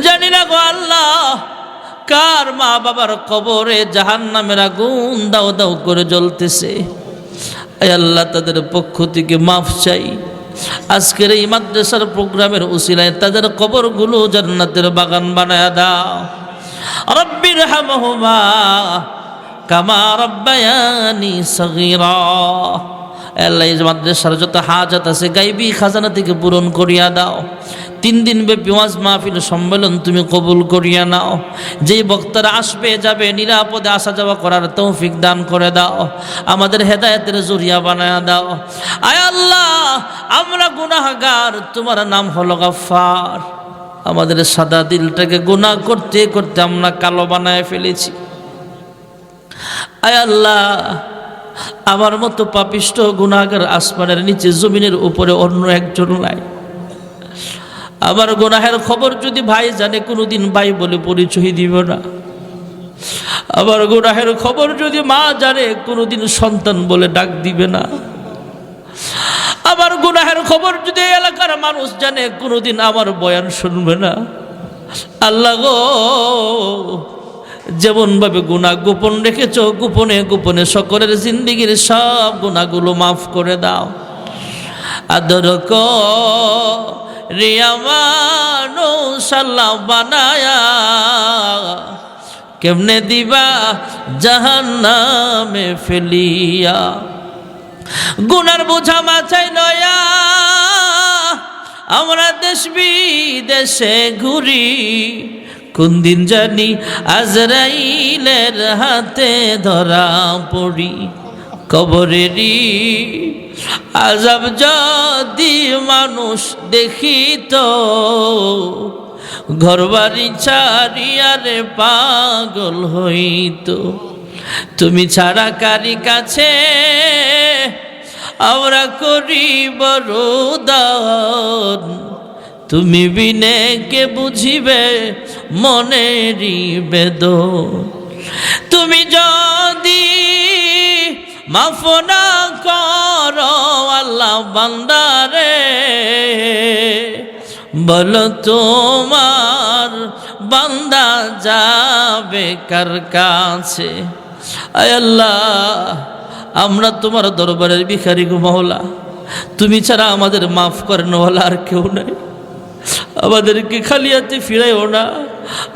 জানি না গো আল্লাহ, কার মা বাবার কবরে জাহান্নামের আগুন দাও দাও করে জ্বলতেছে। আয় আল্লাহ, তাদের পক্ষ থেকে মাফ চাই। আজকের এই মাদ্রাসার প্রোগ্রামের উসিলায় তাদের কবরগুলো জান্নাতের বাগান বানায়া দাও। রব্বির হামহুমা কামা রব্বায়ানি সগীরা। আল্লাহ, এই মাদ্রাসার যত হাজাত আছে গায়বী খাজানা থেকে পূরণ করিয়া দাও। 3 দিন ব্যাপী ওয়াজ মাহফিল সম্মেলন তুমি কবুল করিয়া নাও। যেই বক্তারা আসবে যাবে নিরাপদে আসা যাওয়া করার তৌফিক দান করে দাও। আমাদের হেদায়েতের জরিয়া বানায়া দাও। আয় আল্লাহ, আমরা গুনাহগার, তোমার নাম হলো গফফার। আমাদের সাদা দিলটাকে গুনাহ করতে করতে আমরা কালো বানায় ফেলেছি। আয় আল্লাহ, আমার মতো পাপিষ্ঠ গুনাহগার আসমানের নিচে জমিনের উপরে অন্য একজন নাই। আমার গুনাহের খবর যদি ভাই জানে, কোনোদিন ভাই বলে পরিচয় দিব না। আমার গুনাহের খবর যদি মা জানে, কোনোদিন সন্তান বলে ডাক দিবে না। আমার গুনাহের খবর যদি এলাকার মানুষ জানে, কোনোদিন আমার বয়ান শুনবে না। আল্লাহ গো, যেমন ভাবে গুনাহ গোপন রেখেছ, গোপনে গোপনে সকলের জিন্দেগির সব গুনাহগুলো মাফ করে দাও। আদর রে মানুষ আল্লাহ বানায়া, কেমনে দিবা জাহান্নামে ফেলিয়া। গুনার বোঝা মাথায় লয়া আমরা দেশ বিদেশে ঘুরি, কোন দিন জানি আজরাইলের হাতে ধরা পড়ি। কবরেরই আযাব যদি মানুষ দেখিত, ঘরবাড়ি ছাড়িয়ারে পাগল হইত। তুমি ছাড়া কারি কাছে আমরা করি বরদান, তুমি বিনে কে বুঝিবে মনেরই বেদন। তুমি যদি মাফ না করো আল্লাহ বান্দারে, বলো তোমার বান্দা যাবে কার কাছে। আয় আল্লাহ, আমরা তোমার দরবারের ভিখারি গো মাওলা, তুমি ছাড়া আমাদের মাফ করেন ওয়ালা আর কেউ নাই। আমাদেরকে খালি হাতে ফিরাইও না,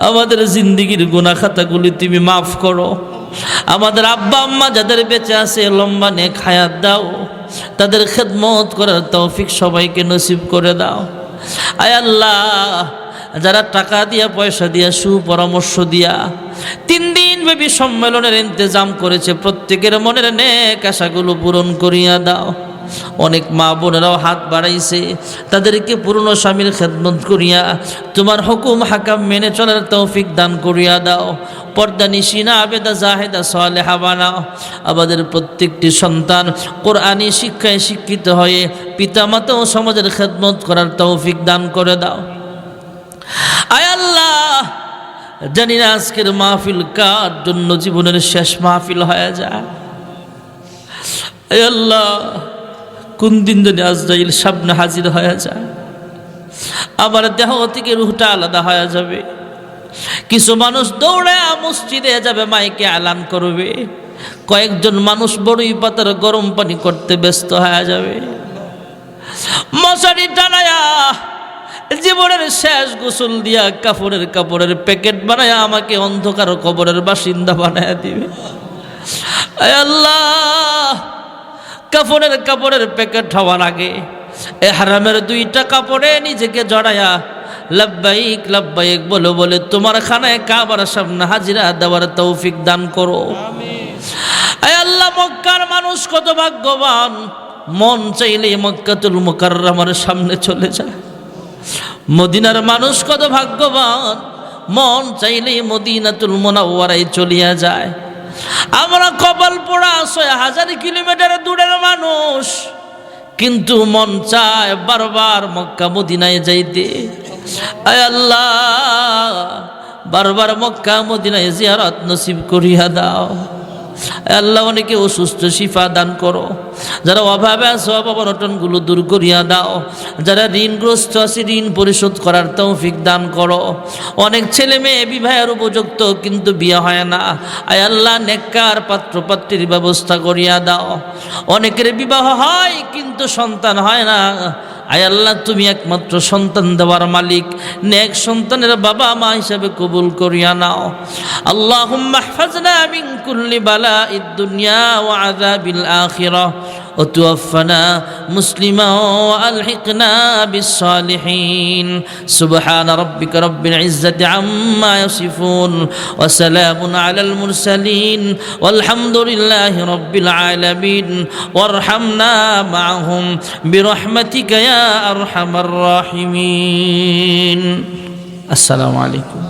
আমাদের জিন্দেগির গুনাহ খাতাগুলি তুমি মাফ করো। আমাদের আব্বা আম্মা যাদের বেঁচে আছে লম্বা নেক হায়াত দাও, তাদের খেদমত করার তৌফিক সবাইকে নসিব করে দাও। আয় আল্লাহ, যারা টাকা দিয়া পয়সা দিয়া সুপরামর্শ দিয়া 3 দিন ব্যাপী সম্মেলনের ইন্তজাম করেছে, প্রত্যেকের মনের নেক আশাগুলো পূরণ করিয়া দাও। অনেক মা বোনেরাও হাত বাড়াইছে, তাদেরকে পুরনো স্বামীর খেদমত করিয়া তোমার হুকুম হাকাম মেনে চলার তৌফিক দান করিয়া দাও। পর্দা নিশিনা আবেদা জাহেদা সালেহা বানাও। আমাদের প্রত্যেকটি সন্তান কোরআনী শিক্ষায় শিক্ষিত হয়ে পিতামাতা ও সমাজের খেদমত করার তৌফিক দান করে দাও। আয় আল্লাহ, জানি না আজকের মাহফিল কার জন্য জীবনের শেষ মাহফিল হয়ে যায়। আয় আল্লাহ, কোন দিন জানি আজরাইল সামনে হাজির হয়ে যায়, আবার দেহ থেকে রুহটা আলাদা হয়ে যাবে। কিছু মানুষ দৌড়ে মসজিদে যাবে, মাইকে এলান করবে। কয়েকজন মানুষ বড়ই পাতার গরম পানি করতে ব্যস্ত হয়ে যাবে। মশারি টানায়া জীবনের শেষ গোসল দিয়া কাপড়ের প্যাকেট বানায়া আমাকে অন্ধকার কবরের বাসিন্দা বানায়া দিবে। আয় আল্লাহ, কাপড়ের প্যাকেট হওয়ার আগে ইহরামের 2টা কাপড়ে নিজেকে জড়ায়া লব্বাইক লব্বাইক বলে বলে তোমার খানায় কাবার সামনে হাজিরা দেওয়ার তৌফিক দান করো। আয় আল্লাহ, মক্কার মানুষ কত ভাগ্যবান, মন চাইলে মক্কাতুল মুকাররমার সামনে চলে যায়। মদিনার মানুষ কত ভাগ্যবান, মন চাইলে মদিনাতুল মুনাওয়ারায় চলিয়া যায়। আমরা কপাল পোড়া 6000 কিলোমিটার দূরের মানুষ, কিন্তু মন চায় বারবার মক্কা মদিনায় যাইতে। আয় আল্লাহ, বারবার মক্কা মদিনায় জিয়ারত নসিব করিয়া দাও। আল্লাহ অনেকে অসুস্থ শিফা দান করো, যারা অভাবে আছে অভাব অনটনগুলো দূর করিয়া দাও, যারা ঋণগ্রস্ত আছে ঋণ পরিশোধ করার তৌফিক দান করো। অনেক ছেলে মেয়ে বিবাহের উপযুক্ত কিন্তু বিয়ে হয় না, আয় আল্লাহ নেককার পাত্র পাত্রীর ব্যবস্থা করিয়া দাও। অনেকের বিবাহ হয় কিন্তু সন্তান হয় না, আয় আল্লাহ তুমি একমাত্র সন্তান দেওয়ার মালিক, নেক সন্তানের বাবা মা হিসাবে কবুল করিয়া নাও। আল্লাহুম্মা ইহফাজনা মিন কুল্লি বালাইদ দুনিয়া ওয়া আযাবিল আখিরাহ ওয়া তাওফানা মুসলিমা ওয়া আলহিকনা বিস সালিহিন। সুবহানা রাব্বিকা রাব্বিল ইজ্জাতি আম্মা ইয়াসিফুন ওয়া সালামুন আলাল মুরসালিন ওয়ালহামদুলিল্লাহি রাব্বিল আলামিন। ওয়ারহামনা মা'হুম বিরহমাতিকা ইয়া আরহামার রাহিমিন। আসসালামু আলাইকুম।